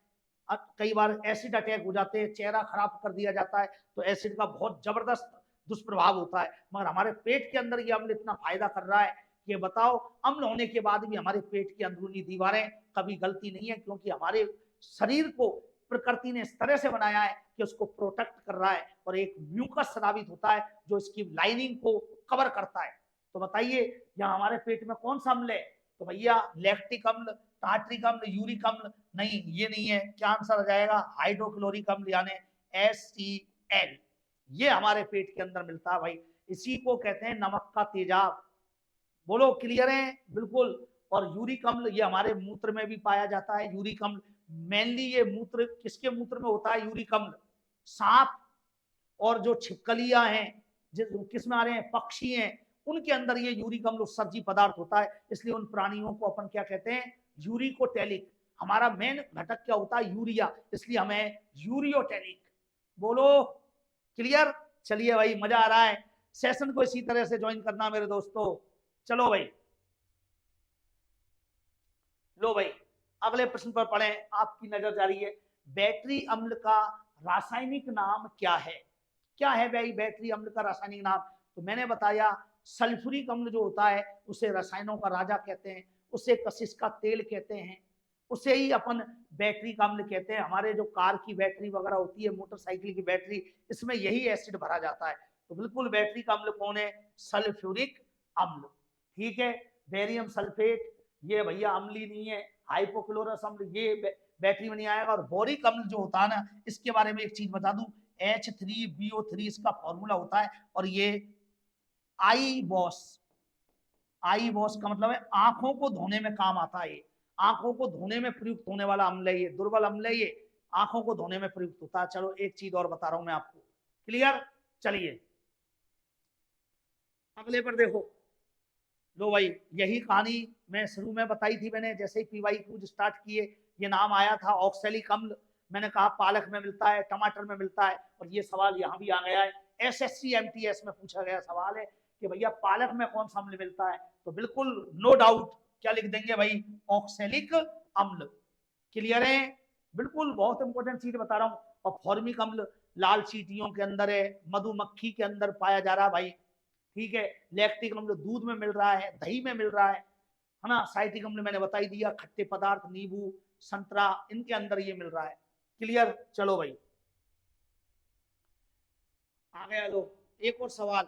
कई बार एसिड अटैक हो जाते हैं, चेहरा खराब कर दिया जाता है, तो एसिड का बहुत जबरदस्त दुष्प्रभाव होता है। मगर हमारे पेट के अंदर ये अम्ल इतना फायदा कर रहा है, ये बताओ, अम्ल होने के बाद भी हमारे पेट की अंदरूनी दीवारें कभी गलती नहीं है, क्योंकि हमारे शरीर को प्रकृति ने इस तरह से बनाया है कि उसको प्रोटेक्ट कर रहा है, और एक म्यूकस स्रावित होता है जो इसकी लाइनिंग को कवर करता है। तो बताइए यहाँ हमारे पेट में कौन सा अम्ल है? तो भैया लैक्टिक अम्ल, टार्ट्रिक अम्ल, यूरिक अम्ल नहीं, ये नहीं है। क्या आंसर आ जाएगा? हाइड्रोक्लोरिक अम्ल यानी HCl। ये हमारे पेट के अंदर मिलता है भाई, इसी को कहते हैं नमक का तेजाब। बोलो, क्लियर है? बिल्कुल। और यूरिक अम्ल ये हमारे मूत्र में भी पाया जाता है। यूरिक अम्ल मेनली ये मूत्र, किसके मूत्र में होता है यूरिक अम्ल? सांप और जो छिपकलियां हैं, किसमें आ रहे हैं? पक्षी हैं, उनके अंदर ये यूरिक अम्ल उत्सर्जी पदार्थ होता है। इसलिए उन प्राणियों को अपन क्या कहते हैं? यूरिकोटैलिक। हमारा मेन घटक क्या होता है? यूरिया, इसलिए हमें यूरियोटैलिक। बोलो, क्लियर। चलिए भाई, मजा आ रहा है, सेशन को इसी तरह से ज्वाइन करना मेरे दोस्तों। चलो भाई, लो भाई अगले प्रश्न पर पढ़े, आपकी नजर जा रही है। बैटरी अम्ल का रासायनिक नाम क्या है? क्या है भाई बैटरी अम्ल का रासायनिक नाम? तो मैंने बताया, सल्फ्यूरिक अम्ल जो होता है उसे रसायनों का राजा कहते हैं, उसे कशिश का तेल कहते हैं, उसे ही अपन बैटरी का अम्ल कहते हैं। हमारे जो कार की बैटरी वगैरह होती है, मोटरसाइकिल की बैटरी, इसमें यही एसिड भरा जाता है। तो बिल्कुल बैटरी का अम्ल कौन है? सल्फ्यूरिक अम्ल। ठीक है, बेरियम सल्फेट ये भैया अम्लीय नहीं है। हाइपोक्लोरस अम्ल ये बैटरी में नहीं आएगा। और बोरिक अम्ल जो होता है ना, इसके बारे में एक चीज बता दूं, H3BO3 इसका फॉर्मूला होता है। और ये आई बॉस का मतलब है आंखों को धोने में काम आता है। ये आंखों को धोने में प्रयुक्त होने वाला अम्ल है। ये दुर्बल अम्ल है, ये आंखों को धोने में प्रयुक्त होता है। चलो एक चीज और बता रहा हूं मैं आपको, क्लियर। चलिए अगले पर देखो। लो भाई, यही कहानी मैं शुरू में बताई थी मैंने, जैसे ही पीवाई क्यूज स्टार्ट किए ये नाम आया था ऑक्सैलिक अम्ल। मैंने कहा पालक में मिलता है, टमाटर में मिलता है, और ये सवाल यहाँ भी आ गया है। एसएससी एमटीएस में पूछा गया सवाल है कि भैया पालक में कौन सा अम्ल मिलता है, तो बिल्कुल नो डाउट क्या लिख देंगे भाई, ऑक्सैलिक अम्ल। क्लियर है, बिल्कुल बहुत इंपॉर्टेंट चीज बता रहा हूँ। और फॉर्मिक अम्ल लाल चींटियों के अंदर है, मधुमक्खी के अंदर पाया जा रहा है भाई। ठीक है, लैक्टिक अम्ल दूध में मिल रहा है, दही में मिल रहा है ना। साइट्रिक अम्ल मैंने बता ही दिया, खट्टे पदार्थ नींबू संतरा इनके अंदर ये मिल रहा है। क्लियर, चलो भाई आ गया। लो एक और सवाल।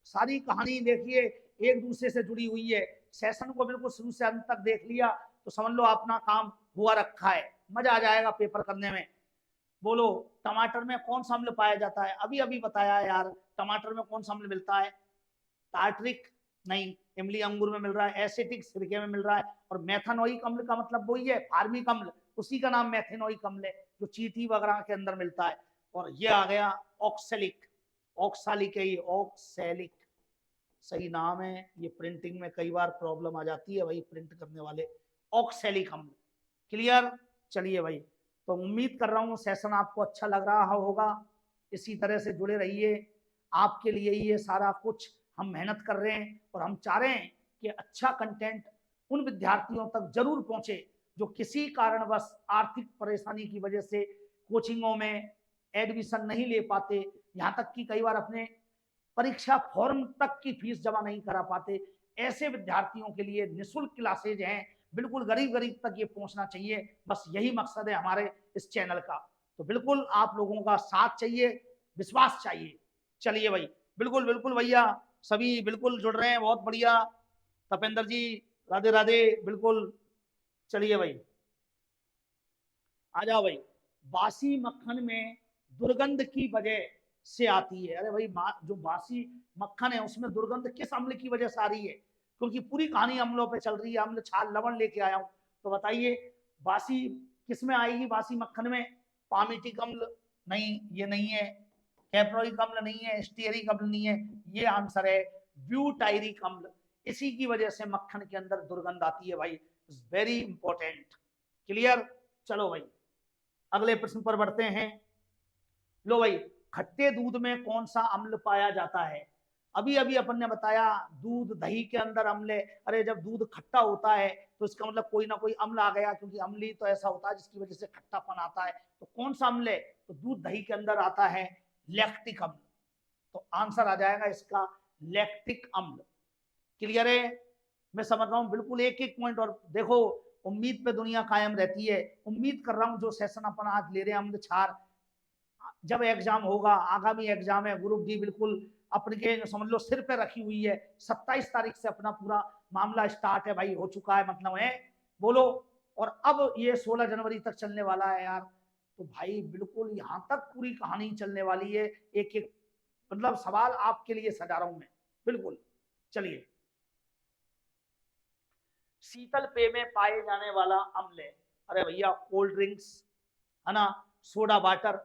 सारी कहानी देखिए एक दूसरे से जुड़ी हुई है। सेशन को बिल्कुल शुरू से अंत तक देख लिया तो समझ लो अपना काम हुआ रखा है, मजा आ जाएगा पेपर करने में। बोलो टमाटर में कौन सा अम्ल पाया जाता है, अभी अभी बताया यार। टमाटर में कौन सा अम्ल मिलता है, टार्ट्रिक नहीं, इमली अंगूर में मिल रहा है, एसिटिक सिरके में मिल रहा है। और मेथानोइक अम्ल का मतलब वही है, फार्मिक अम्ल, उसी का नाम मेथेनोइक अम्ल है, जो चींटी वगैरह के अंदर मिलता है। और ये आ गया ऑक्सैलिक, ऑक्सालिक है ये, ऑक्सैलिक सही नाम है। ये प्रिंटिंग में कई बार प्रॉब्लम आ जाती है भाई, प्रिंट करने वाले। ऑक्सैलिक अम्ल। क्लियर, चलिए भाई, तो उम्मीद कर रहा हूँ सेशन आपको अच्छा लग रहा होगा। इसी तरह से जुड़े रहिए, आपके लिए ये सारा कुछ हम मेहनत कर रहे हैं। और हम चाह रहे हैं कि अच्छा कंटेंट उन विद्यार्थियों तक जरूर पहुंचे जो किसी कारणवश आर्थिक परेशानी की वजह से कोचिंगों में एडमिशन नहीं ले पाते, यहाँ तक कि कई बार अपने परीक्षा फॉर्म तक की फीस जमा नहीं करा पाते। ऐसे विद्यार्थियों के लिए निःशुल्क क्लासेज हैं, बिल्कुल गरीब गरीब तक ये पहुंचना चाहिए। बस यही मकसद है हमारे इस चैनल का। तो बिल्कुल आप लोगों का साथ चाहिए, विश्वास चाहिए। चलिए भाई, बिल्कुल बिल्कुल भैया, सभी बिल्कुल जुड़ रहे हैं, बहुत बढ़िया। तपेंद्र जी राधे राधे, बिल्कुल। चलिए भाई आ जाओ भाई। बासी मक्खन में दुर्गंध की वजह से आती है। अरे भाई जो बासी मक्खन है उसमें दुर्गंध किस अम्ल की वजह से आ रही है, क्योंकि पूरी कहानी अम्लों पे चल रही है। अम्ल छाल लवण लेके आया हूं, तो बताइए बासी किस में आएगी, बासी मक्खन में। पामिटिक अम्ल नहीं, ये नहीं है। कैप्रोइक अम्ल नहीं है, स्टीयरिक अम्ल नहीं है। ये आंसर है ब्यूटायरिक अम्ल। इसी की वजह से मक्खन के अंदर दुर्गंध आती है भाई, वेरी इंपॉर्टेंट। क्लियर, चलो भाई अगले प्रश्न पर बढ़ते हैं। लो भाई, खट्टे दूध में कौन सा अम्ल पाया जाता है। अभी अभी अपन ने बताया दूध दही के अंदर अम्ल है। अरे जब दूध खट्टा होता है तो इसका मतलब कोई ना कोई अम्ल आ गया, क्योंकि अम्ली तो ऐसा होता है जिसकी वजह से खट्टापन आता है। तो कौन सा अम्ल है, तो दूध दही के अंदर आता है लैक्टिक अम्ल। तो आंसर आ जाएगा इसका लैक्टिक अम्ल। क्लियर है, मैं समझ रहा हूँ बिल्कुल एक एक पॉइंट। और देखो उम्मीद पे दुनिया कायम रहती है। उम्मीद कर रहा हूँ जो सेशन अपन आज ले रहे हैं अम्ल क्षार, जब एग्जाम होगा, आगामी एग्जाम है ग्रुप डी, बिल्कुल अपने के समझ लो सिर पे रखी हुई है। 27 तारीख से अपना पूरा मामला स्टार्ट है भाई, हो चुका है मतलब है। बोलो, और अब ये 16 जनवरी तक चलने वाला है यार। तो भाई बिल्कुल यहां तक पूरी कहानी चलने वाली है। एक एक मतलब सवाल आपके लिए सजा रहा हूं मैं, बिल्कुल। चलिए, शीतल पेय में पाए जाने वाला अम्ल है। अरे भैया कोल्ड ड्रिंक्स है ना, सोडा वाटर,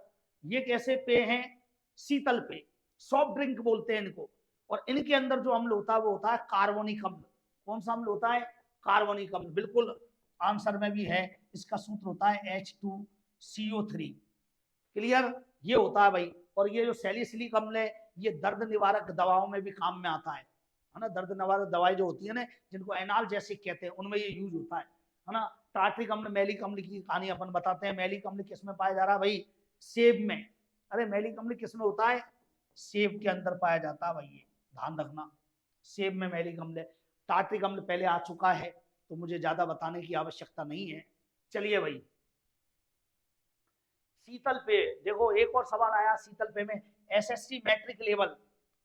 ये कैसे पेय हैं, शीतल पेय, सॉफ्ट ड्रिंक बोलते हैं इनको। और इनके अंदर जो अम्ल होता है वो होता है कार्बोनिक अम्ल। कौन सा अम्ल होता है, कार्बोनिक अम्ल। बिल्कुल आंसर में भी है, इसका सूत्र होता है H2CO3। क्लियर, ये होता है भाई। और ये जो सैलिसिलिक अम्ल है, ये दर्द निवारक दवाओं में भी काम में आता है ना। दर्द निवारक दवाई जो होती है ना, जिनको एनाल्जेसिक कहते हैं, उनमें ये यूज होता है ना। टार्ट्रिक अम्ल मैलिक अम्ल की कहानी अपन बताते हैं। मैलिक अम्ल किस में पाया जा रहा है भाई, सेब में। अरे मैलिक अम्ल किस में होता है, सेब के अंदर पाया जाता है भाई, ये ध्यान रखना, सेब में मैलिक अम्ल है। टार्ट्रिक अम्ल पहले आ चुका है, तो मुझे ज्यादा बताने की आवश्यकता नहीं है। चलिए भाई, शीतल पेय, देखो एक और सवाल आया शीतल पेय में, एसएससी मैट्रिक लेवल,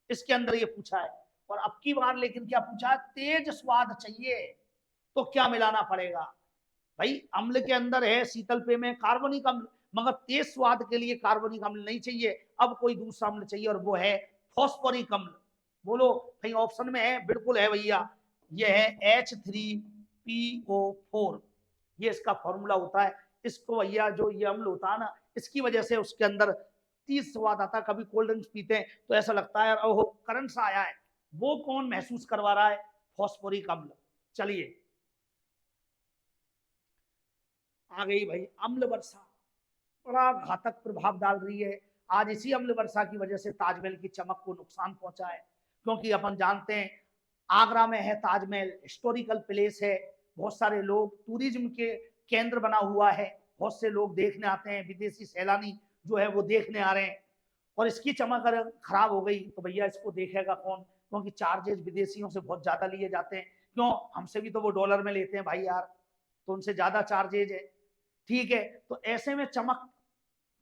इसके अंदर ये पूछा है। और अब की बार लेकिन क्या पूछा, तेज स्वाद चाहिए, तो क्या मिलाना पड़ेगा भाई, अम्ल के अंदर है शीतल पेय में कार्बनिक अम्ल, मगर तेज स्वाद के लिए कार्बनिक अम्ल नहीं चाहिए, अब कोई दूसरा अम्ल चाहिए और वो है फॉस्फोरिक अम्ल। बोलो कहीं ऑप्शन में है, बिल्कुल है भैया, ये है H3PO4, ये इसका फॉर्मूला होता है। इसको भैया जो ये अम्ल होता है ना, इसकी वजह से उसके अंदर तीस स्वाद आता है। कभी कोल्ड ड्रिंक्स पीते हैं तो ऐसा लगता है ओहो करंट सा आया है, वो कौन महसूस करवा रहा है, फॉस्फोरिक अम्ल। चलिए आ गई भाई अम्ल वर्षा, बड़ा घातक प्रभाव डाल रही है। आज इसी अम्ल वर्षा की वजह से ताजमहल की चमक को नुकसान पहुंचा है, क्योंकि अपन जानते हैं आगरा में है ताजमहल, हिस्टोरिकल प्लेस है, बहुत सारे लोग टूरिज्म के केंद्र बना हुआ है, बहुत से लोग देखने आते हैं, विदेशी सैलानी जो है वो देखने आ रहे हैं। और इसकी चमक अगर खराब हो गई तो भैया इसको देखेगा कौन, क्योंकि चार्जेस विदेशियों से बहुत ज्यादा लिए जाते हैं। क्यों, हमसे भी तो वो डॉलर में लेते हैं भाई यार, तो उनसे ज्यादा चार्जेज है। ठीक है, तो ऐसे में चमक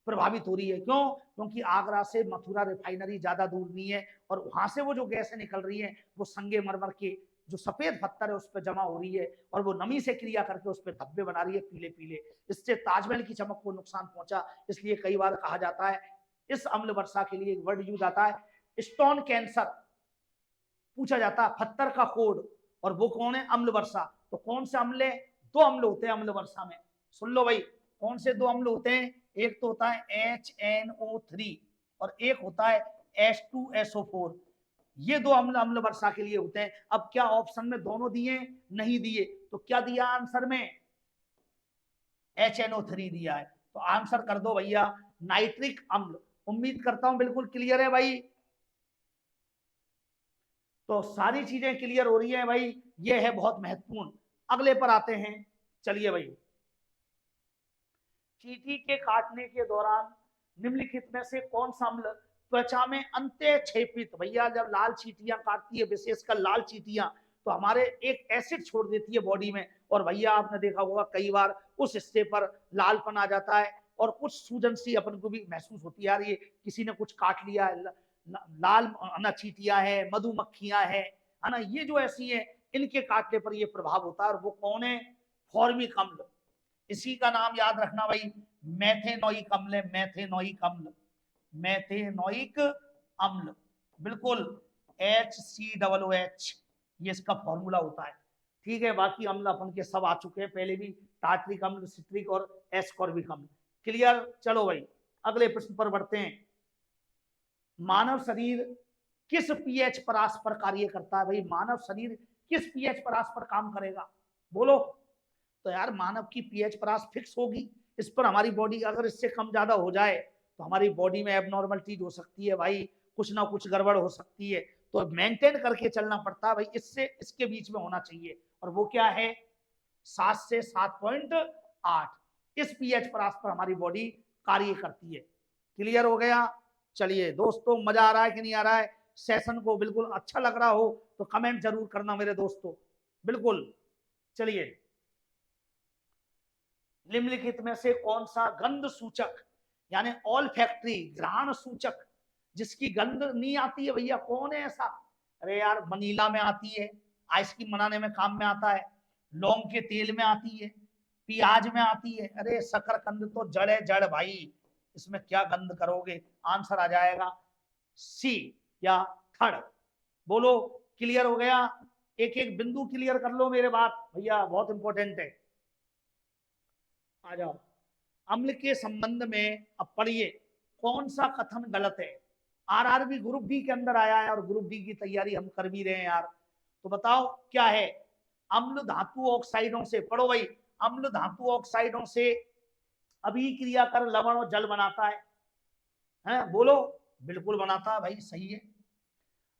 प्रभावित हो रही है। क्यों, क्योंकि आगरा से मथुरा रिफाइनरी ज्यादा दूर नहीं है, और वहां से वो जो गैसें निकल रही है वो संगमरमर के जो सफेद पत्थर है उस पर जमा हो रही है, और वो नमी से क्रिया करके उस पर धब्बे बना रही है पीले पीले। इससे ताजमहल की चमक को नुकसान पहुंचा। इसलिए कई बार कहा जाता है, इस अम्ल वर्षा के लिए एक वर्ड यूज आता है स्टोन कैंसर, पूछा जाता है पत्थर का कोड, और वो कौन है, अम्ल वर्षा। तो कौन से अम्ल है, दो अम्ल होते हैं अम्ल वर्षा में, सुन लो भाई, कौन से दो अम्ल होते हैं, एक तो होता है HNO3 और एक होता है H2SO4, ये दो अम्ल अम्ल वर्षा के लिए होते हैं। अब क्या ऑप्शन में दोनों दिए, नहीं दिए, तो क्या दिया आंसर में, HNO3 दिया है, तो आंसर कर दो भैया नाइट्रिक अम्ल। उम्मीद करता हूं बिल्कुल क्लियर है भाई, तो सारी चीजें क्लियर हो रही है भाई, ये है बहुत महत्वपूर्ण। अगले पर आते हैं, चलिए भाई, चींटी के काटने के दौरान निम्नलिखित में से कौन सा अम्ल त्वचा में अंत्यक्षेपित, भैया जब लाल चींटियां काटती है, विशेषकर लाल चींटियां, तो हमारे एक एसिड छोड़ देती है बॉडी में, और भैया आपने देखा होगा कई बार उस हिस्से पर लालपन आ जाता है, और कुछ सूजन सी अपन को भी महसूस होती है, यार ये किसी ने कुछ काट लिया है, लाल ना चींटियां है, मधुमक्खियां है ना, ये जो ऐसी है इनके काटने पर ये प्रभाव होता है, और वो कौन है, फॉर्मिक अम्ल। इसी का नाम याद रखना भाई, मैथेनोइक अम्ल है, मैथेनोइक अम्ल, मैथेनोइक अम्ल, बिल्कुल HCOOH, ये इसका फॉर्मूला होता है। ठीक है, बाकी अम्ल अपन के सब आ चुके हैं पहले भी, टार्ट्रिक अम्ल, सिट्रिक और एस्कॉर्बिक अम्ल। क्लियर, चलो भाई अगले प्रश्न पर बढ़ते हैं। मानव शरीर किस पीएच परास पर कार्य करता है, भाई मानव शरीर किस पीएच परास पर काम करेगा, बोलो। तो यार मानव की पीएच परास फिक्स होगी, इस पर हमारी बॉडी अगर इससे कम ज्यादा हो जाए तो हमारी बॉडी में एबनॉर्मलिटीज हो सकती है भाई, कुछ ना कुछ गड़बड़ हो सकती है, तो मेंटेन करके चलना पड़ता है भाई, इससे इसके बीच में होना चाहिए, और वो क्या है, 7 से 7.8, इस पीएच परास पर हमारी बॉडी कार्य करती है। क्लियर हो गया, चलिए दोस्तों मजा आ रहा है कि नहीं आ रहा है, सेशन को बिल्कुल अच्छा लग रहा हो तो कमेंट जरूर करना मेरे दोस्तों, बिल्कुल। चलिए, निम्नलिखित में से कौन सा गंध सूचक, यानी ऑल फैक्ट्री घ्राण सूचक, जिसकी गंध नहीं आती है भैया, कौन है ऐसा, अरे यार वनीला में आती है, आइसक्रीम बनाने में काम में आता है, लौंग के तेल में आती है, प्याज में आती है, अरे शकरकंद तो जड़ है जड़ भाई, इसमें क्या गंध करोगे, आंसर आ जाएगा सी या थर्ड। बोलो क्लियर हो गया, एक एक बिंदु क्लियर कर लो मेरे बात भैया, बहुत इंपॉर्टेंट है। आ जाओ, अम्ल के संबंध में अब पढ़िए, कौन सा कथन गलत है। आरआरबी ग्रुप डी के अंदर आया है, और ग्रुप डी की तैयारी हम कर भी रहे हैं यार, तो बताओ क्या है, अम्ल धातु ऑक्साइडों से, पढ़ो भाई, अम्ल धातु ऑक्साइडों से अभिक्रिया कर लवण और जल बनाता है, बोलो, बिल्कुल बनाता है भाई, सही है।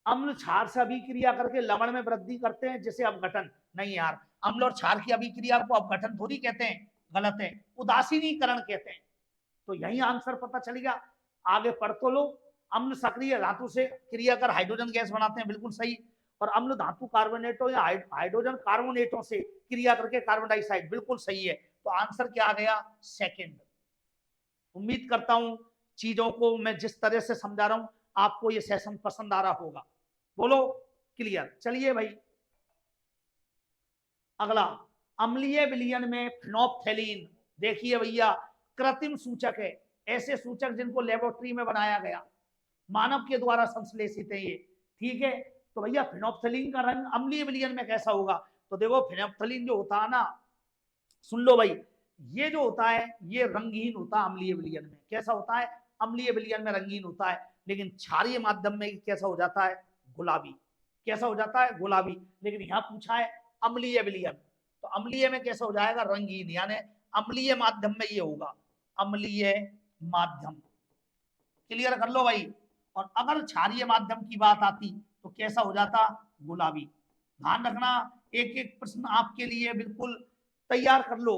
अम्ल क्षार से अभिक्रिया करके लवण में वृद्धि करते हैं, जिसे अपघटन, नहीं यार, अम्ल और क्षार की अभिक्रिया को अपघटन थोड़ी कहते हैं, गलत है, उदासीनीकरण कहते हैं, तो यही आंसर पता चल गया। आगे पढ़ तो लो, अम्ल सक्रिय धातु से क्रिया कर हाइड्रोजन गैस बनाते हैं, बिल्कुल सही, और अम्ल धातु कार्बोनेटों या हाइड्रोजन कार्बोनेटों से क्रिया करके कार्बन डाइऑक्साइड, बिल्कुल सही है, तो आंसर क्या आ गया, सेकंड। उम्मीद करता हूं चीजों को मैं जिस तरह से समझा रहा हूं आपको ये सेशन पसंद आ रहा होगा, बोलो क्लियर। चलिए भाई अगला, अम्लीय विलयन में फिनोप्थेलीन, देखिए भैया कृत्रिम सूचक है, ऐसे सूचक जिनको लेबोरेटरी में बनाया गया, मानव के द्वारा संश्लेषित है ये, ठीक है। तो भैया फिनोप्थेलीन का रंग अम्लीय विलयन में कैसा होगा? तो देखो फिनोप्थेलीन जो होता है ना, सुन लो भाई, ये जो होता है ये रंगहीन होता है अम्लीय विलयन में। कैसा होता है? अम्लीय विलयन में रंगीन होता है, लेकिन क्षारीय माध्यम में कैसा हो जाता है? गुलाबी। कैसा हो जाता है? गुलाबी। लेकिन यहाँ पूछा है अम्लीय विलयन, तो अम्लीय में कैसा हो जाएगा? रंगीन, यानी अम्लीय माध्यम में ये होगा, अम्लीय माध्यम। क्लियर कर लो भाई। और अगर क्षारीय माध्यम की बात आती तो कैसा हो जाता? गुलाबी। ध्यान रखना, एक एक प्रश्न आपके लिए बिल्कुल तैयार कर लो।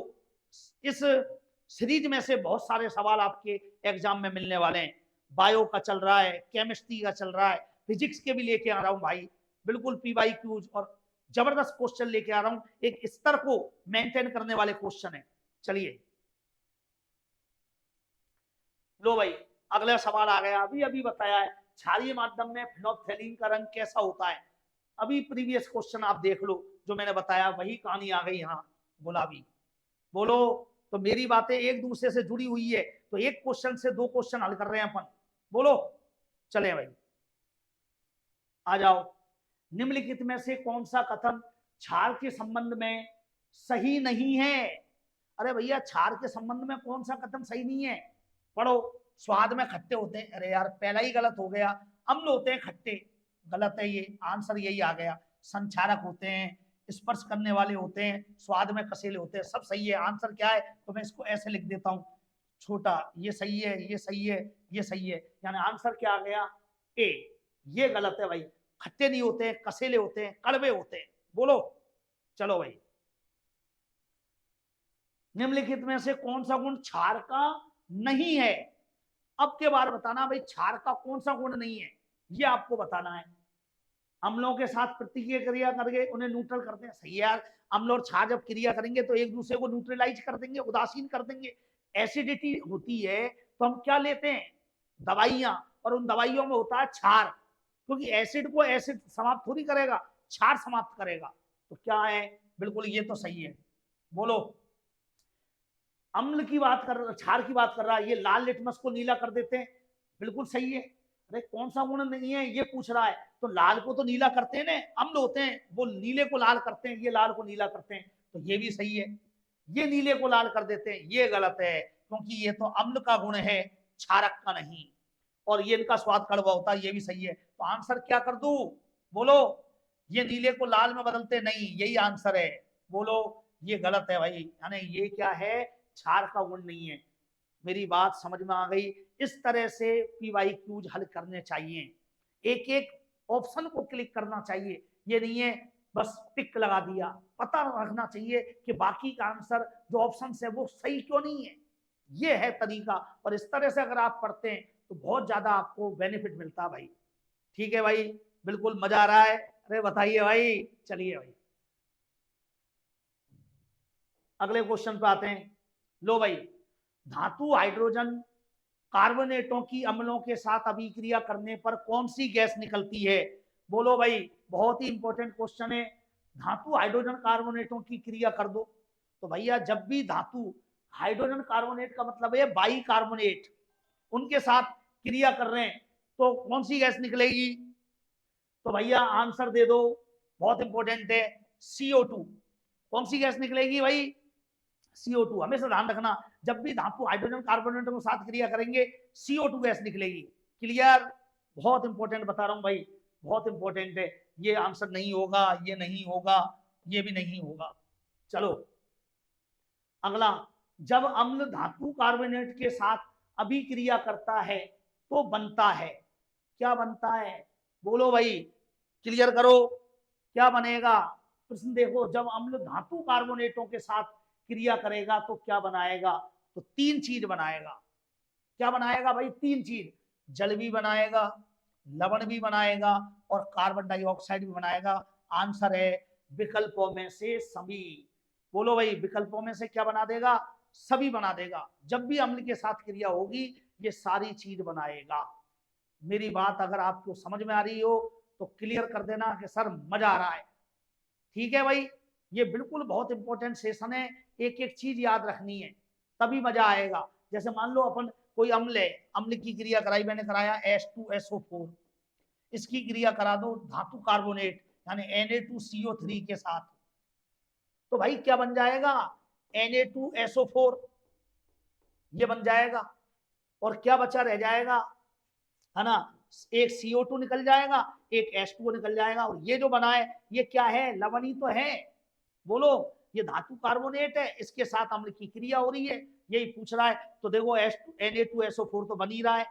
इस सीरीज में से बहुत सारे सवाल आपके एग्जाम में मिलने वाले हैं। बायो का चल रहा है, केमिस्ट्री का चल रहा है, फिजिक्स के भी लेके आ रहा हूं भाई, बिल्कुल पीवाई क्यूज और जबरदस्त क्वेश्चन लेके आ रहा हूं, एक स्तर को मेंटेन करने वाले क्वेश्चन है। चलिए लो भाई अगला सवाल आ गया, अभी अभी बताया है क्षारीय माध्यम में फिनोप्थेलीन का रंग कैसा होता है। अभी प्रीवियस क्वेश्चन आप देख लो, जो मैंने बताया वही कहानी आ गई यहाँ, गुलाबी। बोलो, तो मेरी बातें एक दूसरे से जुड़ी हुई है, तो एक क्वेश्चन से दो क्वेश्चन हल कर रहे हैं अपन। बोलो, चले भाई आ जाओ। निम्नलिखित में से कौन सा कथन क्षार के संबंध में सही नहीं है? अरे भैया क्षार के संबंध में कौन सा कथन सही नहीं है? पढ़ो, स्वाद में खट्टे होते हैं, अरे यार पहला ही गलत हो गया, अम्ल होते हैं खट्टे, गलत है ये, आंसर यही आ गया। संक्षारक होते हैं, स्पर्श करने वाले होते हैं, स्वाद में कसेले होते हैं, सब सही है। आंसर क्या है? तो मैं इसको ऐसे लिख देता हूं, छोटा, ये सही है, ये सही है, ये सही है, यानी आंसर क्या आ गया? ए। ये गलत है भाई, खट्टे नहीं होते हैं, कसेले होते हैं, कड़वे होते हैं। बोलो, चलो भाई। निम्नलिखित में से कौन सा गुण क्षार का नहीं है? अब के बार बताना भाई, क्षार का कौन सा गुण नहीं है, ये आपको बताना है। अम्लों के साथ प्रतिक्रिया क्रिया करके उन्हें न्यूट्रल करते हैं, सही है यार। अम्ल और क्षार जब क्रिया करेंगे तो एक दूसरे को न्यूट्रलाइज कर देंगे, उदासीन कर देंगे। एसिडिटी होती है तो हम क्या लेते हैं? दवाइयां, और उन दवाइयों में होता है क्षार, क्योंकि एसिड को एसिड समाप्त थोड़ी करेगा, क्षार समाप्त करेगा। तो क्या है? बिल्कुल ये तो सही है। बोलो, अम्ल की बात कर, क्षार की बात कर रहा है, ये लाल लिटमस को नीला कर देते हैं, बिल्कुल सही है। अरे कौन सा गुण नहीं है ये पूछ रहा है, तो लाल को तो नीला करते हैं ना, अम्ल होते हैं वो नीले को लाल करते हैं, ये लाल को नीला करते हैं, तो ये भी सही है। ये नीले को लाल कर देते हैं, ये गलत है, क्योंकि ये तो अम्ल का गुण है, क्षारक का नहीं। और ये इनका स्वाद कड़वा होता है, ये भी सही है। तो आंसर क्या कर दूं? बोलो, ये नीले को लाल में बदलते नहीं, यही आंसर है। बोलो, ये गलत है भाई, यानी ये क्या है? क्षार का गुण नहीं है। मेरी बात समझ में आ गई? इस तरह से पीवाई क्यूज हल करने चाहिए, एक एक ऑप्शन को क्लिक करना चाहिए, ये नहीं है बस टिक लगा दिया। पता रखना चाहिए कि बाकी का आंसर जो ऑप्शन है वो सही क्यों नहीं है, ये है तरीका। और इस तरह से अगर आप पढ़ते हैं तो बहुत ज्यादा आपको बेनिफिट मिलता है भाई। ठीक है भाई, बिल्कुल मजा आ रहा है? अरे बताइए भाई। चलिए भाई अगले क्वेश्चन पे आते हैं। लो भाई, धातु हाइड्रोजन कार्बोनेटों की अम्लों के साथ अभिक्रिया करने पर कौन सी गैस निकलती है? बोलो भाई, बहुत ही इंपॉर्टेंट क्वेश्चन है। धातु हाइड्रोजन कार्बोनेटों की क्रिया कर दो, तो भैया जब भी धातु हाइड्रोजन कार्बोनेट का मतलब है बाई कार्बोनेट, उनके साथ क्रिया कर रहे हैं तो कौन सी गैस निकलेगी? तो भैया आंसर दे दो, बहुत इंपॉर्टेंट है, CO2। कौन सी गैस निकलेगी भाई? CO2। हमेशा ध्यान रखना, जब भी धातु हाइड्रोजन कार्बोनेट के साथ क्रिया करेंगे CO2 गैस निकलेगी। क्लियर? बहुत इंपॉर्टेंट बता रहा हूं भाई, बहुत इंपॉर्टेंट है। ये आंसर नहीं होगा, ये नहीं होगा, ये भी नहीं होगा। चलो अगला, जब अम्ल धातु कार्बोनेट के साथ अभिक्रिया करता है तो बनता है, क्या बनता है? बोलो भाई, क्लियर करो, क्या बनेगा? प्रश्न देखो, जब अम्ल धातु कार्बोनेटों के साथ क्रिया करेगा तो क्या बनाएगा? तो तीन चीज बनाएगा। क्या बनाएगा भाई? तीन चीज, जल भी बनाएगा, लवण भी बनाएगा, और कार्बन डाइऑक्साइड भी बनाएगा। आंसर है विकल्पों में से सभी। बोलो भाई, विकल्पों में से क्या बना देगा? सभी बना देगा। जब भी अम्ल के साथ क्रिया होगी ये सारी चीज बनाएगा। मेरी बात अगर आपको समझ में आ रही हो तो क्लियर कर देना कि सर मजा आ रहा है। ठीक है भाई, ये बिल्कुल बहुत इंपॉर्टेंट सेशन है, एक एक चीज याद रखनी है तभी मजा आएगा। जैसे मान लो अपन कोई अम्ल है, अम्ल की क्रिया कराई, मैंने कराया H2SO4, इसकी क्रिया करा दो धातु कार्बोनेट यानी Na2CO3 के साथ, तो भाई क्या बन जाएगा, Na2SO4 ये बन जाएगा, और क्या बचा रह जाएगा, है ना, एक CO2 निकल जाएगा, एक H2O निकल जाएगा, और ये जो बना है ये क्या है, लवण ही तो है। बोलो, ये धातु कार्बोनेट है, इसके साथ अम्ल की क्रिया हो रही है, यही पूछ रहा है। तो देखो Na2SO4 तो बन ही रहा है,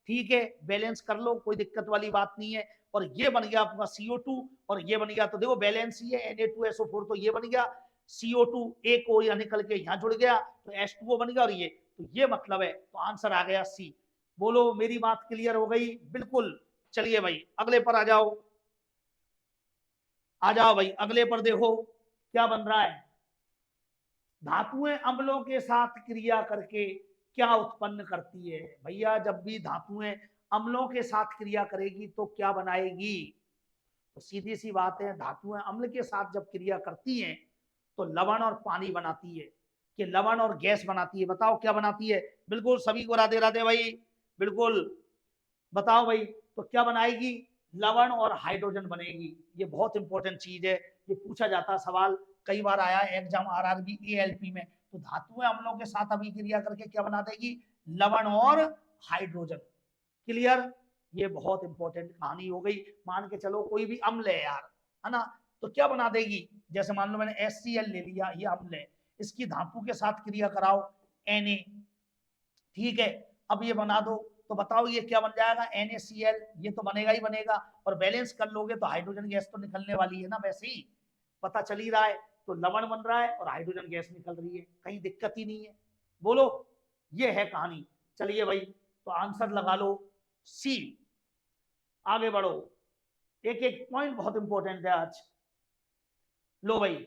ठीक है, बैलेंस कर लो, कोई दिक्कत वाली बात नहीं है। और ये बन गया आपका CO2 और ये बन गया, तो देखो बैलेंस ही है, Na2SO4 तो ये बन गया, CO2 एक को यहाँ निकल के यहाँ जुड़ गया तो H2O बन गया, और ये तो ये मतलब है, तो आंसर आ गया C। बोलो मेरी बात क्लियर हो गई, बिल्कुल। चलिए भाई अगले पर आ जाओ, आ जाओ भाई अगले पर, देखो क्या बन रहा है, धातुएं अम्लों के साथ क्रिया करके क्या उत्पन्न करती है। भैया जब भी धातुएं अम्लों के साथ क्रिया करेगी तो क्या बनाएगी, तो सीधी सी बात है, धातुएं अम्ल के साथ जब क्रिया करती हैं तो लवण और पानी बनाती है, कि लवण और गैस बनाती है। बताओ क्या बनाती है, बिल्कुल सभी को राधे राधे भाई, बिल्कुल बताओ भाई, तो क्या बनाएगी, लवण और हाइड्रोजन बनेगी। ये बहुत इंपॉर्टेंट चीज है, ये पूछा जाता है सवाल, कई बार आया है एग्जाम आरआरबी एएलपी में। तो धातुएं अम्लों के साथ अभिक्रिया करके क्या बना देगी, लवण और हाइड्रोजन। क्लियर, ये बहुत इंपॉर्टेंट कहानी हो गई। मान के चलो कोई भी अम्ल है यार, है ना, तो क्या बना देगी, जैसे मान लो मैंने HCl ले लिया, ये अम्ल है, इसकी धातु के साथ क्रिया कराओ Na, ठीक है, अब ये बना दो, तो बताओ ये क्या बन जाएगा, NaCl, ये तो बनेगा ही बनेगा, और बैलेंस कर लोगे तो हाइड्रोजन गैस तो निकलने वाली है ना, वैसे ही पता चल ही रहा है, तो लवण बन रहा है और हाइड्रोजन गैस निकल रही है, कहीं दिक्कत ही नहीं है। बोलो, ये है कहानी। चलिए भाई, तो आंसर लगा लो सी। आगे बढ़ो, एक एक पॉइंट बहुत इंपॉर्टेंट है आज। लो भाई,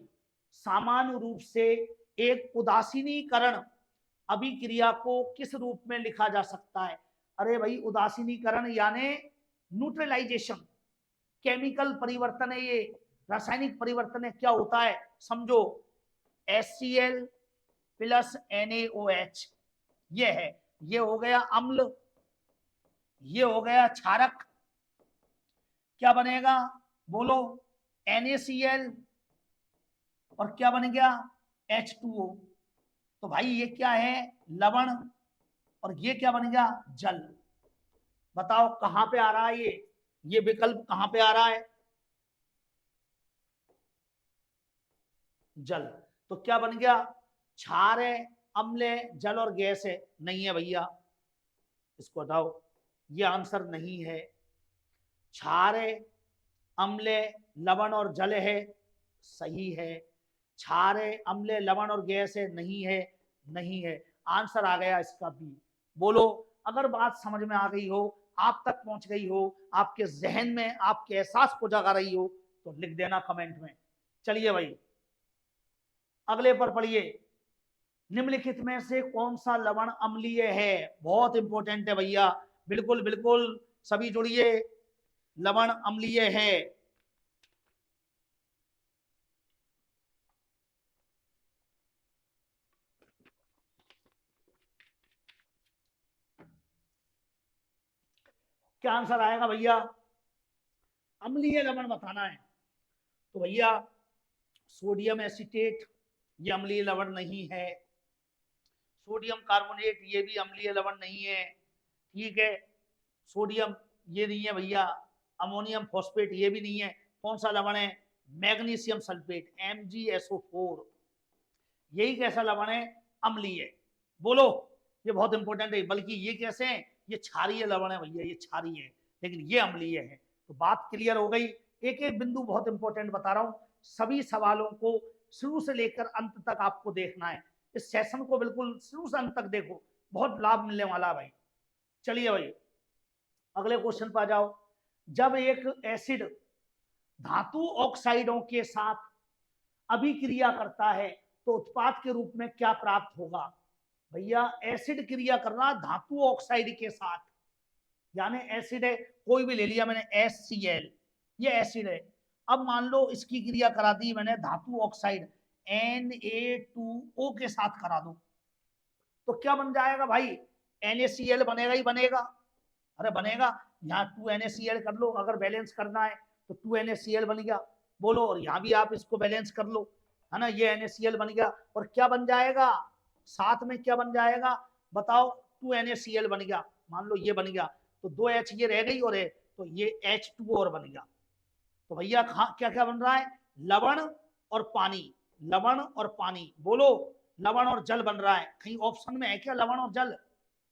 सामान्य रूप से एक उदासीनीकरण अभिक्रिया को किस रूप में लिखा जा सकता है। अरे भाई, उदासीनीकरण यानी न्यूट्रलाइजेशन, केमिकल परिवर्तन है, ये रासायनिक परिवर्तन है। क्या होता है समझो, HCl प्लस NaOH, ये है, ये हो गया अम्ल, ये हो गया क्षारक, क्या बनेगा बोलो, NaCl, और क्या बन गया H2O। तो भाई ये क्या है, लवण, और ये क्या बन गया, जल। बताओ कहां पे आ रहा है ये विकल्प कहां पे आ रहा है, जल। तो क्या बन गया, क्षार है, अम्ल है, जल और गैस है। नहीं है भैया, इसको हटाओ, ये आंसर नहीं है। क्षार है, अम्ल है, लवण और जल है, सही है। क्षार है, अम्ल, लवण और गैस है, नहीं है, नहीं है। आंसर आ गया इसका बी। बोलो, अगर बात समझ में आ गई हो, आप तक पहुंच गई हो, आपके जहन में आपके एहसास को जगा रही हो, तो लिख देना कमेंट में। चलिए भाई अगले पर पढ़िए, निम्नलिखित में से कौन सा लवण अम्लीय है। बहुत इंपॉर्टेंट है भैया, बिल्कुल बिल्कुल सभी जुड़िए, लवण अम्लीय है। क्या आंसर आएगा भैया, अम्लीय लवण बताना है। तो भैया सोडियम एसीटेट ये अम्लीय लवण नहीं है, सोडियम कार्बोनेट ये भी अम्लीय लवण नहीं है, ठीक है, सोडियम ये नहीं है भैया, अमोनियम फॉस्फेट ये भी नहीं है। कौन सा लवण है, मैग्नीशियम सल्फेट MgSO4, यही कैसा लवण है, अम्लीय। बोलो, ये बहुत इंपॉर्टेंट है, बल्कि ये कैसे है, ये क्षारीय लवण है भैया, ये क्षारीय है, लेकिन ये अम्लीय है। तो बात क्लियर हो गई। एक एक बिंदु बहुत इंपॉर्टेंट बता रहा हूं, सभी सवालों को शुरू से लेकर अंत तक आपको देखना है। इस सेशन को बिल्कुल शुरू से अंत तक देखो, बहुत लाभ मिलने वाला भाई। चलिए भाई अगले क्वेश्चन पर आ जाओ। जब एक एसिड धातु ऑक्साइडों के साथ अभिक्रिया करता है तो उत्पाद के रूप में क्या प्राप्त होगा। भैया एसिड क्रिया करना धातु ऑक्साइड के साथ, यानी एसिड है, कोई भी ले लिया मैंने HCl, ये एसिड है। अब मान लो इसकी क्रिया करा दी मैंने धातु ऑक्साइड Na2O के साथ करा दो, तो क्या बन जाएगा भाई? NaCl बनेगा ही बनेगा। अरे बनेगा, यहाँ 2NaCl कर लो, अगर बैलेंस करना है तो 2NaCl बन गया, बोलो। और यहाँ भी आप इसको बैलेंस कर लो, है ना, ये NaCl बन गया। और क्या बन जाएगा साथ में, क्या बन जाएगा बताओ? 2NaCl बन गया, मान लो ये बन गया, तो 2H ये रह गई और है, तो ये H2O और बन गया। तो भैया क्या क्या बन रहा है? लवण और पानी, लवण और पानी, बोलो। लवण और जल बन रहा है। कहीं ऑप्शन में है क्या लवण और जल?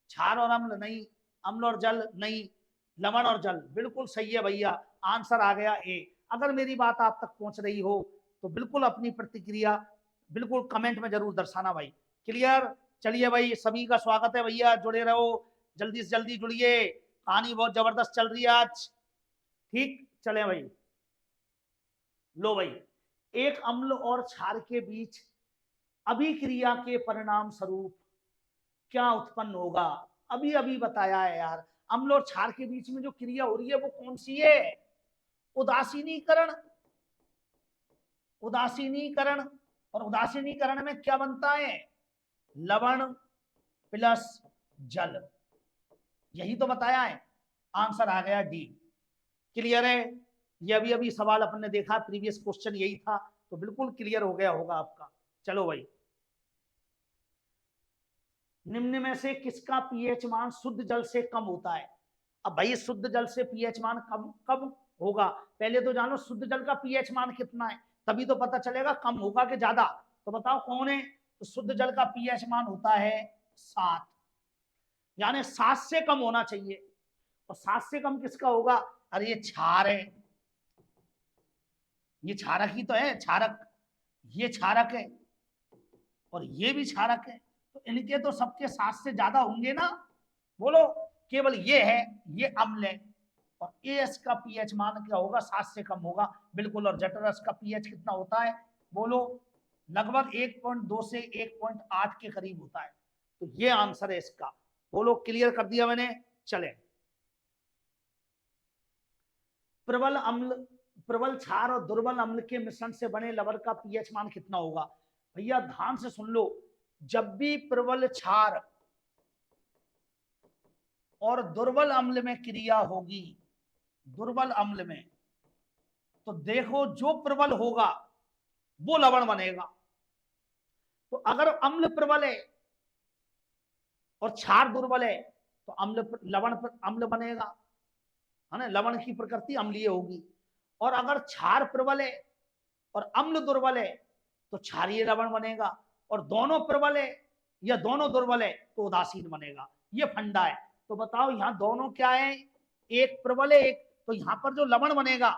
क्षार और अम्ल नहीं, अम्ल और जल नहीं, लवण और जल बिल्कुल सही है भैया। आंसर आ गया ए। अगर मेरी बात आप तक पहुंच रही हो तो बिल्कुल अपनी प्रतिक्रिया बिल्कुल कमेंट में जरूर दर्शाना भाई। क्लियर? चलिए भाई, सभी का स्वागत है भैया, जुड़े रहो, जल्दी से जल्दी जुड़िए, कहानी बहुत जबरदस्त चल रही है आज। ठीक, चले भाई। लो भाई, एक अम्ल और क्षार के बीच अभिक्रिया के परिणाम स्वरूप क्या उत्पन्न होगा? अभी अभी बताया है यार। अम्ल और क्षार के बीच में जो क्रिया हो रही है वो कौन सी है? उदासीनीकरण। उदासीनीकरण, और उदासीनीकरण में क्या बनता है? लवण प्लस जल, यही तो बताया है। आंसर आ गया डी। क्लियर है? ये अभी अभी सवाल अपन ने देखा, प्रीवियस क्वेश्चन यही था, तो बिल्कुल क्लियर हो गया होगा आपका। चलो भाई, निम्न में से किसका पीएच मान शुद्ध जल से कम होता है? अब भाई शुद्ध जल से पीएच मान कम कब होगा? पहले तो जानो शुद्ध जल का पीएच मान कितना है, तभी तो पता चलेगा कम होगा कि ज्यादा। तो बताओ कौन है? तो शुद्ध जल का पीएच मान होता है 7, यानी 7 से कम होना चाहिए। और 7 से कम किसका होगा? अरे ये क्षार है, ये क्षारक ही तो है, क्षारक। ये क्षारक है और ये भी क्षारक है, तो इनके तो सबके 7 से ज्यादा होंगे ना, बोलो। केवल ये है, ये अम्ल है। और एस का पीएच मान क्या होगा? 7 से कम होगा बिल्कुल। और जठरस का पीएच कितना होता है? बोलो, लगभग 1.2 से 1.8 के करीब होता है। तो ये आंसर है इसका, बोलो। क्लियर कर दिया मैंने। चले, प्रबल अम्ल, प्रबल क्षार और दुर्बल अम्ल के मिश्रण से बने लवण का पीएच मान कितना होगा? भैया ध्यान से सुन लो, जब भी प्रबल क्षार और दुर्बल अम्ल में क्रिया होगी, दुर्बल अम्ल में, तो देखो जो प्रबल होगा वो लवण बनेगा। तो अगर अम्ल प्रबल है और क्षार दुर्बल है तो लवण अम्ल बनेगा, है ना, लवण की प्रकृति अम्लीय होगी। और अगर क्षार प्रबल है और अम्ल दुर्बल है तो क्षारीय लवण बनेगा। और दोनों प्रबल है या दोनों दुर्बल है तो उदासीन बनेगा। ये फंडा है। तो बताओ यहाँ दोनों क्या है? एक प्रबल है एक, तो यहाँ पर जो लवण बनेगा,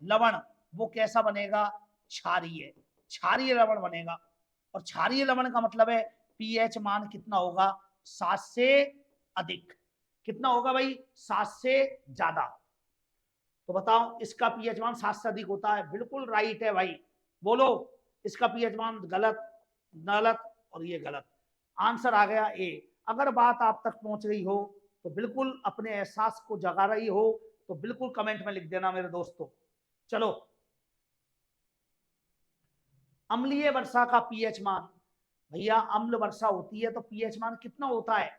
लवण वो कैसा बनेगा? क्षारीय, क्षारीय लवण बनेगा। और क्षारीय लवण का मतलब है पीएच मान कितना होगा? 7 से अधिक। कितना होगा भाई? 7 से ज्यादा। तो बताओ इसका पीएच मान 7 से अधिक होता है, बिल्कुल राइट है भाई। बोलो, इसका पीएच मान गलत, गलत और ये गलत। आंसर आ गया ए। अगर बात आप तक पहुंच रही हो तो बिल्कुल अपने एहसास को जगा रही हो तो बिल्कुल कमेंट में लिख देना मेरे दोस्तों। चलो, अम्लीय वर्षा का पीएच मान। भैया अम्ल वर्षा होती है तो पीएच मान कितना होता है,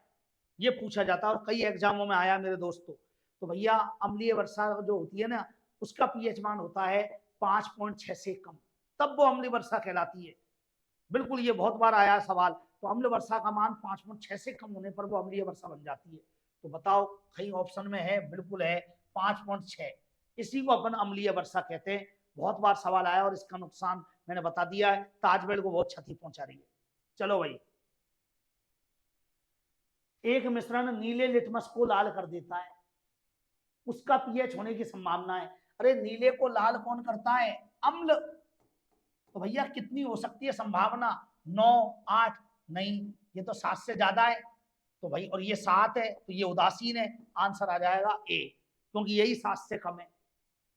ये पूछा जाता है और कई एग्जामों में आया मेरे दोस्तों। तो भैया अम्लीय वर्षा जो होती है ना, उसका पीएच मान होता है 5.6 से कम, तब वो अम्लीय वर्षा कहलाती है। बिल्कुल, ये बहुत बार आया सवाल। तो अम्ल वर्षा का मान 5.6 से कम होने पर वो अम्लीय वर्षा बन जाती है। तो बताओ कहीं ऑप्शन में है? बिल्कुल है, 5.6। इसी को अपन अम्लीय वर्षा कहते हैं। बहुत बार सवाल आया और इसका नुकसान मैंने बता दिया है, ताजमहल को बहुत क्षति पहुंचा रही है। चलो भाई, एक मिश्रण नीले लिटमस को लाल कर देता है, उसका पीएच होने की संभावना है। अरे नीले को लाल कौन करता है? अम्ल। तो भैया कितनी हो सकती है संभावना? 9, 8? नहीं, ये तो 7 से ज्यादा है। तो भाई, और ये 7 है तो ये उदासीन है। आंसर आ जाएगा ए, क्योंकि यही 7 से कम है।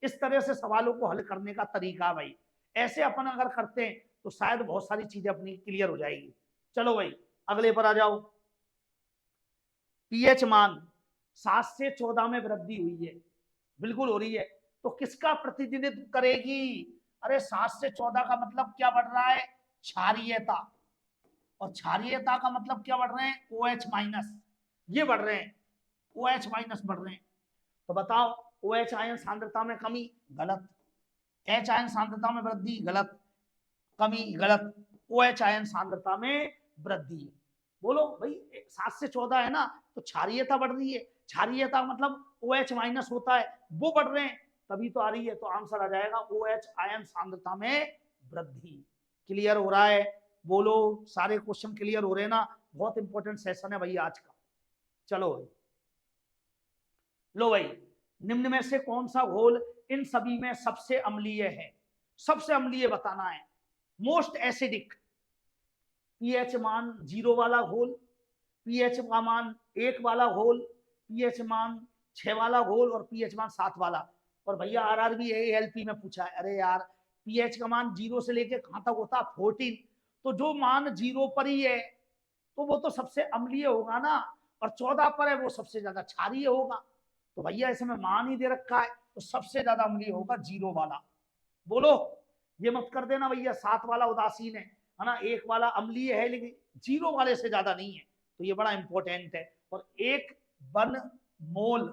इस तरह से सवालों को हल करने का तरीका भाई, ऐसे अपन अगर करते हैं तो शायद बहुत सारी चीजें अपनी क्लियर हो जाएगी। चलो भाई, अगले पर आ जाओ। पीएच मान 7 से 14 में वृद्धि हुई है, बिल्कुल हो रही है। तो किसका प्रतिनिधित्व करेगी? अरे 7 से 14 का मतलब क्या बढ़ रहा है? क्षारीयता। और क्षारीयता का मतलब क्या बढ़ रहे हैं? OH माइनस, ये बढ़ रहे हैं, OH माइनस बढ़ रहे हैं। तो बताओ, OH आयन सांद्रता में कमी, गलत। H आयन सांद्रता में वृद्धि, गलत। कमी, गलत। OH आयन सांद्रता में वृद्धि। बोलो भाई, 7 से 14 है ना, तो क्षारीयता बढ़ रही है, क्षारीयता मतलब OH माइनस होता है, वो बढ़ रहे हैं, तभी तो आ रही है। तो आंसर आ जाएगा OH आयन सांद्रता में वृद्धि। क्लियर हो रहा है? बोलो, सारे क्वेश्चन क्लियर हो रहे हैं ना? बहुत इंपॉर्टेंट सेशन है भाई आज का। चलो भाई, लो भाई, निम्न में से कौन सा घोल इन सभी में सबसे अम्लीय है? सबसे अम्लीय बताना है, मोस्ट एसिडिक। पीएच मान 0 वाला घोल, पीएच का मान 1 वाला घोल, पीएच मान 6 वाला घोल और पीएच मान 7 वाला। और भैया आरआरबी एएलपी में पूछा है, अरे यार पीएच का मान 0 से लेके कहां तक होता है? 14। तो जो मान 0 पर ही है तो वो तो सबसे अम्लीय होगा ना, और 14 पर है वो सबसे ज्यादा क्षारीय होगा। तो भैया इसमें मान ही दे रखा है, तो सबसे ज्यादा अम्लीय होगा 0 वाला। बोलो, ये मत कर देना भैया 7 वाला उदासीन है ना, 1 वाला अम्लीय है लेकिन 0 वाले से ज्यादा नहीं है। तो ये बड़ा इंपॉर्टेंट है। और 1 मोल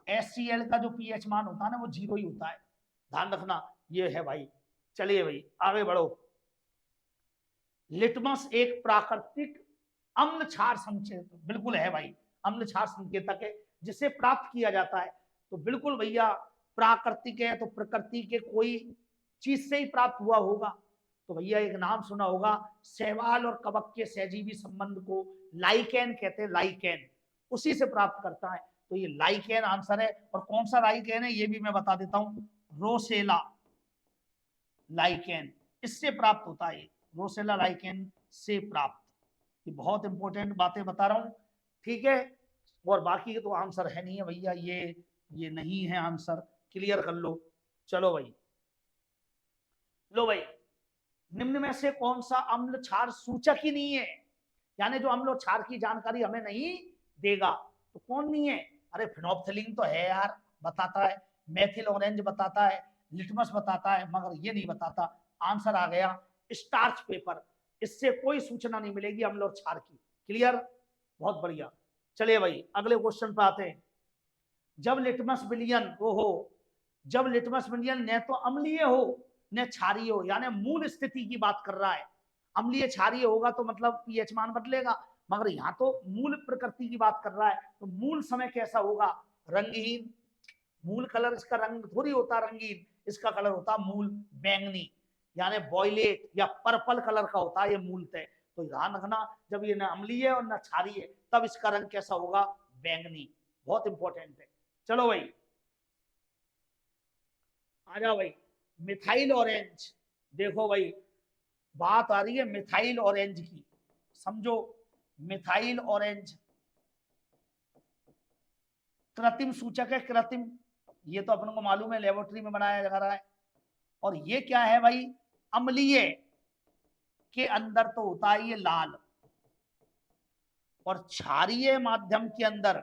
HCl का जो पीएच मान होता है ना, वो 0 ही होता है, ध्यान रखना। ये है भाई। चलिए भाई आगे बढ़ो। लिटमस एक प्राकृतिक अम्ल क्षार संकेतक, बिल्कुल है भाई, अम्ल क्षार संकेतक है जिसे प्राप्त किया जाता है। तो बिल्कुल भैया प्राकृतिक है, तो प्रकृति के कोई चीज से ही प्राप्त हुआ होगा। तो भैया एक नाम सुना होगा, शैवाल और कवक के सहजीवी संबंध को लाइकेन कहते हैं, लाइकेन, उसी से प्राप्त करता है। तो ये लाइकेन आंसर है। और कौन सा लाइकेन है ये भी मैं बता देता हूं, रोसेला लाइकेन, इससे प्राप्त होता है, रोसेला लाइकेन से प्राप्त। ये बहुत इंपॉर्टेंट बातें बता रहा हूं, ठीक है। और बाकी तो आंसर है नहीं है भैया, ये नहीं है आंसर, क्लियर कर लो। चलो भाई, लो भाई, निम्न में से कौन सा अम्ल क्षार सूचक ही नहीं है, यानी जो अम्ल और क्षार की जानकारी हमें नहीं देगा? तो कौन नहीं है? अरे फिनोप्थिलीन तो है यार, बताता है, मेथिल ऑरेंज बताता है, लिटमस बताता है, मगर ये नहीं बताता। आंसर आ गया स्टार्च पेपर, इससे कोई सूचना नहीं मिलेगी अम्ल और क्षार की। क्लियर? बहुत बढ़िया। चलिए भाई अगले क्वेश्चन पे आते हैं। जब लिटमस विलयन जब लिटमस विलयन न तो अम्लीय हो न क्षारीय हो, यानी मूल स्थिति की बात कर रहा है। अम्लीय क्षारीय होगा तो मतलब पीएच मान बदलेगा, मगर यहाँ तो मूल प्रकृति की बात कर रहा है। तो मूल समय कैसा होगा? रंगहीन। मूल कलर इसका रंग थोड़ी होता रंगीन, इसका कलर होता मूल बैंगनी, यानी बॉयलेट या पर्पल कलर का होता है ये मूलतः। तो ध्यान रखना, जब ये न अम्लीय और न क्षारीय, तब इसका रंग कैसा होगा? बैंगनी। बहुत इंपॉर्टेंट है। चलो भाई आ जाओ भाई, मिथाइल ऑरेंज। देखो भाई, बात आ रही है मिथाइल ऑरेंज की, समझो। मिथाइल ऑरेंज कृत्रिम सूचक है, कृत्रिम, ये तो अपन को मालूम है, लेबोरेटरी में बनाया जा रहा है। और ये क्या है भाई? अम्लीय के अंदर तो होता है ये लाल, और क्षारीय माध्यम के अंदर,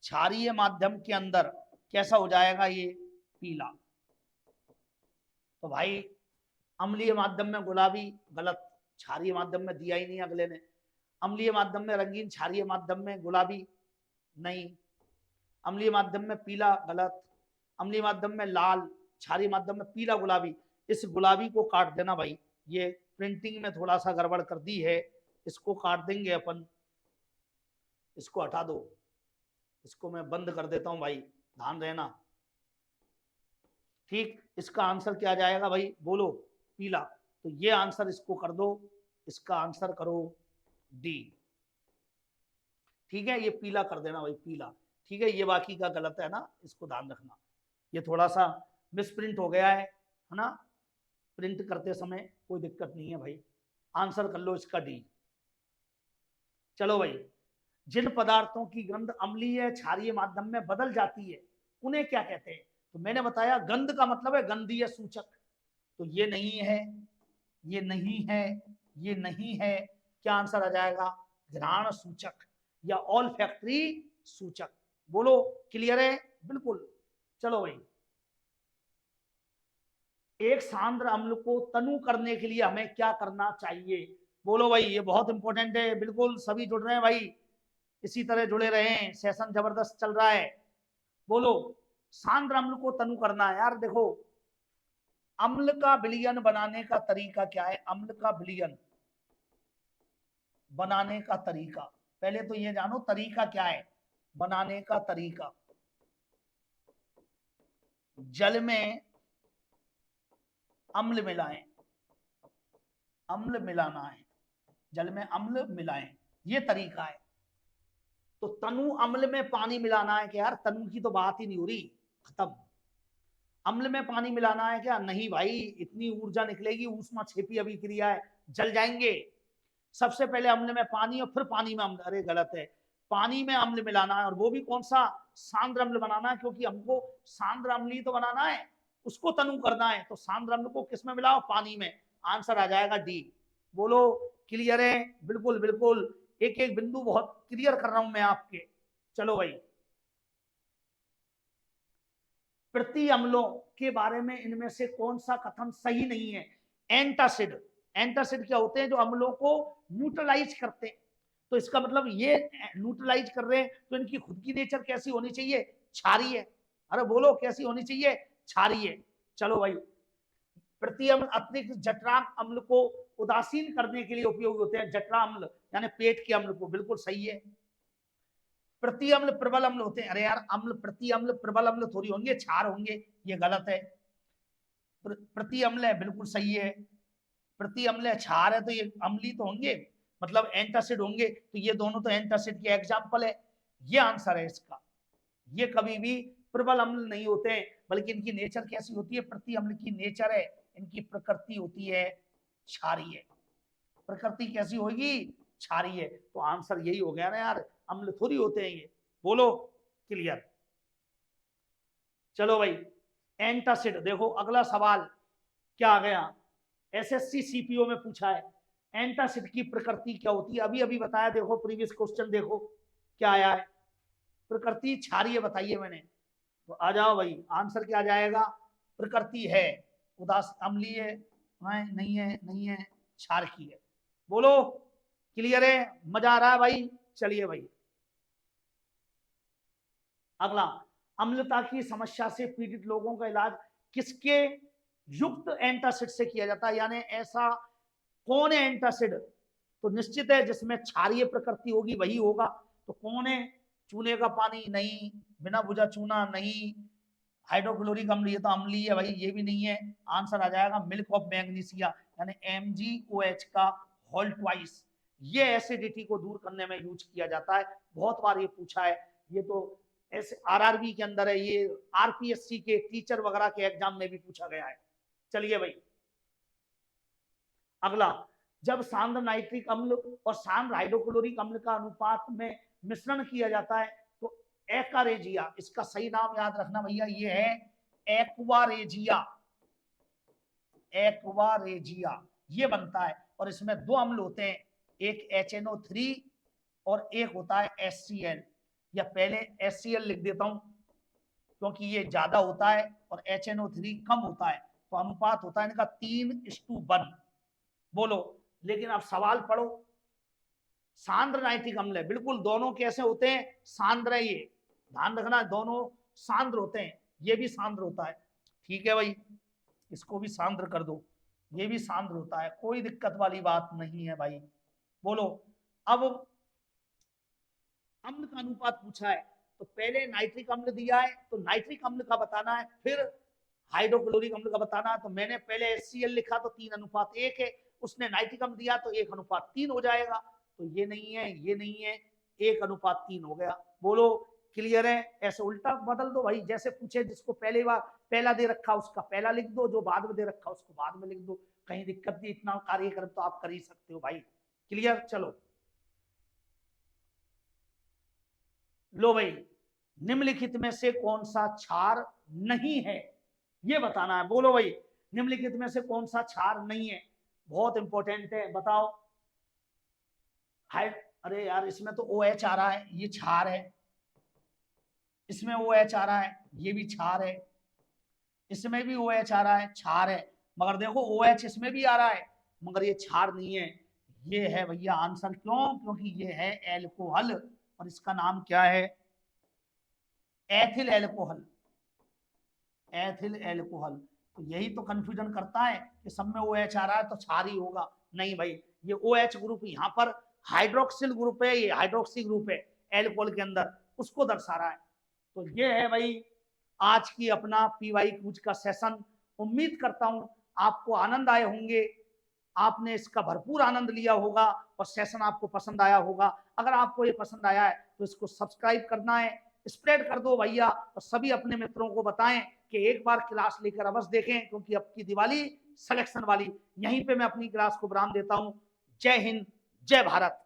क्षारीय माध्यम के अंदर कैसा हो जाएगा? ये पीला। तो भाई अम्लीय माध्यम में गुलाबी, गलत, क्षारीय माध्यम में दिया ही नहीं अगले ने। अम्लीय माध्यम में रंगीन, क्षारीय माध्यम में गुलाबी, नहीं। अम्लीय माध्यम में पीला, गलत। अम्लीय माध्यम में लाल, क्षारीय माध्यम में पीला गुलाबी। इस गुलाबी को काट देना भाई, ये प्रिंटिंग में थोड़ा सा गड़बड़ कर दी है, इसको काट देंगे अपन, इसको हटा दो, इसको मैं बंद कर देता हूं भाई, ध्यान रहना। ठीक, इसका आंसर क्या जाएगा भाई? बोलो, पीला। तो ये आंसर इसको कर दो, इसका आंसर करो डी। ठीक है, ये पीला कर देना भाई, पीला। ठीक है, ये बाकी का गलत है ना, इसको ध्यान रखना। ये थोड़ा सा मिसप्रिंट हो गया है ना, प्रिंट करते समय कोई दिक्कत नहीं है भाई। आंसर कर लो इसका डी। चलो भाई, जिन पदार्थों की गंध अम्लीय क्षारीय माध्यम में बदल जाती है उन्हें क्या कहते हैं? तो मैंने बताया गंध का मतलब है गंधीय सूचक। तो ये नहीं है, ये नहीं है, ये नहीं है, क्या आंसर आ जाएगा? घ्राण सूचक या ऑल फैक्ट्री सूचक। बोलो, क्लियर है? बिल्कुल। चलो भाई एक सांद्र अम्ल को तनु करने के लिए हमें क्या करना चाहिए? बोलो भाई, ये बहुत इंपॉर्टेंट है। बिल्कुल सभी जुड़ रहे हैं भाई, इसी तरह जुड़े रहें, सेशन जबरदस्त चल रहा है। बोलो, सांद्र अम्ल को तनु करना है यार। देखो, अम्ल का विलयन बनाने का तरीका क्या है? अम्ल का विलयन बनाने का तरीका, पहले तो ये जानो तरीका क्या है बनाने का तरीका। जल में अम्ल मिलाएं, अम्ल मिलाना है, जल में अम्ल मिलाएं, ये तरीका है। तो तनु अम्ल में पानी मिलाना है क्या? यार तनु की तो बात ही नहीं हो रही, खत्म। अम्ल में पानी मिलाना है क्या? नहीं भाई, इतनी ऊर्जा निकलेगी, ऊष्मा क्षेपी अभिक्रिया है, जल जाएंगे। सबसे पहले अम्ल में पानी और फिर पानी में अम्ल। अरे गलत है, पानी में अम्ल मिलाना है, और वो भी कौन सा? सांद्र अम्ल बनाना है, क्योंकि हमको सांद्र अम्ल ही तो बनाना है, उसको तनु करना है। तो सांद्र अम्ल को किस में मिलाओ? पानी में। आंसर आ जाएगा डी। बोलो, क्लियर है? बिल्कुल बिल्कुल, एक एक बिंदु बहुत क्लियर कर रहा हूं मैं आपके। चलो भाई, प्रति अम्लों के बारे में इनमें से कौन सा कथन सही नहीं है? एंटासिड। एंटासिड क्या होते हैं? जो अम्लों को न्यूट्रलाइज करते हैं। तो इसका मतलब ये न्यूट्रलाइज कर रहे हैं, तो इनकी खुद की नेचर कैसी होनी चाहिए? क्षारीय है। अरे बोलो, कैसी होनी चाहिए? क्षारीय। चलो भाई, प्रति अम्ल अतिरिक्त जठरांग अम्ल को उदासीन करने के लिए उपयोग होते हैं। जठरा अम्ल यानी पेट के अम्ल को, बिल्कुल सही है। प्रति अम्ल प्रबल अम्ल होते हैं। अरे यार, अम्ल प्रति अम्ल प्रबल अम्ल थोड़ी होंगे, क्षार होंगे, ये गलत है। प्रति अम्ल है, बिल्कुल सही है। प्रति अम्ल है, क्षार है, तो ये अम्ली तो होंगे, मतलब एंटासिड होंगे। तो ये दोनों तो एंटासिड के एग्जाम्पल है, ये आंसर है इसका। ये कभी भी प्रबल अम्ल नहीं होते हैं, बल्कि इनकी नेचर कैसी होती है? प्रति अम्ल की नेचर है, इनकी प्रकृति होती है क्षारीय। प्रकृति कैसी होगी? क्षारीय। तो आंसर यही हो गया ना यार, अम्ल थोड़ी होते हैं ये। बोलो, क्लियर? चलो भाई, एंटासिड। देखो अगला सवाल क्या आ गया, एसएससी सीपीओ में पूछा है, एंटासिड की प्रकृति क्या होती है? अभी अभी बताया, देखो प्रीवियस क्वेश्चन देखो क्या आया है। प्रकृति क्षारीय बताइए मैंने। तो आ जाओ भाई, आंसर क्या आ जाएगा? प्रकृति है उदास अम्लीय है, नहीं है, नहीं है, क्षारकीय है। बोलो, क्लियर है? मजा आ रहा है भाई? चलिए भाई, अगला, अम्लता की समस्या से पीड़ित लोगों का इलाज किसके युक्त एंटासिड से किया जाता है? यानी ऐसा कौन है एंटासिड? तो निश्चित है जिसमें क्षारीय प्रकृति होगी वही होगा। तो कौन है? चूने का पानी? नहीं। बिना बुझा चूना? नहीं। हाइड्रोक्लोरिक अम्ल? ये तो अम्लीय है भाई, ये भी नहीं है। आंसर आ जाएगा मिल्क ऑफ मैग्नीशिया, यानी MgOH का होल ट्वाइस। ये एसिडिटी को दूर करने में यूज किया जाता है, बहुत बार ये पूछा है। ये तो ऐसे RRB के अंदर है, ये RPSC के टीचर वगैरह के एग्जाम में भी पूछा गया है। चलिए भाई, अगला, जब सांद्र नाइट्रिक अम्ल और सांद्र हाइड्रोक्लोरिक अम्ल का अनुपात में मिश्रण किया जाता है तो एक्वारेजिया, इसका सही नाम याद रखना भैया, ये है एक्वारेजिया। एक्वारेजिया ये बनता है, और इसमें दो अम्ल होते हैं, एक HNO3 और एक होता है HCl। या पहले HCl लिख देता हूं, क्योंकि ये ज्यादा होता है और HNO3 कम होता है, तो अनुपात होता है इनका 3:1। बोलो, लेकिन आप सवाल पढ़ो। सांद्र नाइट्रिक अम्ल है, बिल्कुल दोनों कैसे होते हैं? सांद्र है, ये ध्यान रखना, दोनों सांद्र होते हैं। ये भी सांद्र होता है, ठीक है भाई, इसको भी सांद्र कर दो, ये भी सांद्र होता है, कोई दिक्कत वाली बात नहीं है भाई। बोलो, अब अम्ल का अनुपात पूछा है, तो पहले नाइट्रिक अम्ल दिया है तो नाइट्रिक अम्ल का बताना है, फिर हाइड्रोक्लोरिक अम्ल का बताना है। तो मैंने पहले HCl लिखा तो 3:1 है, उसने नाइट्रिक अम्ल दिया तो 1:3 हो जाएगा। तो ये नहीं है, ये नहीं है, 1:3 हो गया। बोलो, क्लियर है? ऐसे उल्टा बदल दो भाई, जैसे पूछे जिसको पहले बार पहला दे रखा उसका पहला लिख दो, जो बाद में दे रखा उसको बाद में लिख दो, कहीं दिक्कत नहीं। इतना कार्यक्रम तो आप कर ही सकते हो भाई। क्लियर? चलो लो भाई, निम्नलिखित में से कौन सा क्षार नहीं है, ये बताना है। बोलो भाई, निम्नलिखित में से कौन सा क्षार नहीं है? बहुत इंपॉर्टेंट है, बताओ। हाइड अरे यार, इसमें तो OH आ रहा है, ये क्षार है। इसमें OH आ रहा है, ये भी क्षार है। इसमें भी OH आ रहा है, क्षार है, मगर देखो OH इसमें भी आ रहा है, मगर ये क्षार नहीं है। ये है भैया आंसर, क्यों? क्योंकि ये है एल्कोहल, और इसका नाम क्या है? Ethyl alcohol. Ethyl alcohol. तो यही तो कंफ्यूजन करता है कि सब में OH आ रहा है तो क्षार ही होगा। नहीं भाई, ये OH ग्रुप यहाँ पर हाइड्रोक्सिल ग्रुप है, ये हाइड्रोक्सी ग्रुप है एल्कोहल के अंदर, उसको दर्शा रहा है। तो ये है भाई आज की अपना पीवाई क्यूज का सेशन। उम्मीद करता हूं आपको आनंद आए होंगे, आपने इसका भरपूर आनंद लिया होगा और सेशन आपको पसंद आया होगा। अगर आपको ये पसंद आया है तो इसको सब्सक्राइब करना है, स्प्रेड कर दो भैया, और सभी अपने मित्रों को बताएं कि एक बार क्लास लेकर अवश्य देखें, क्योंकि अब की दिवाली सिलेक्शन वाली। यहीं पे मैं अपनी क्लास को विराम देता हूं। जय हिंद, जय भारत।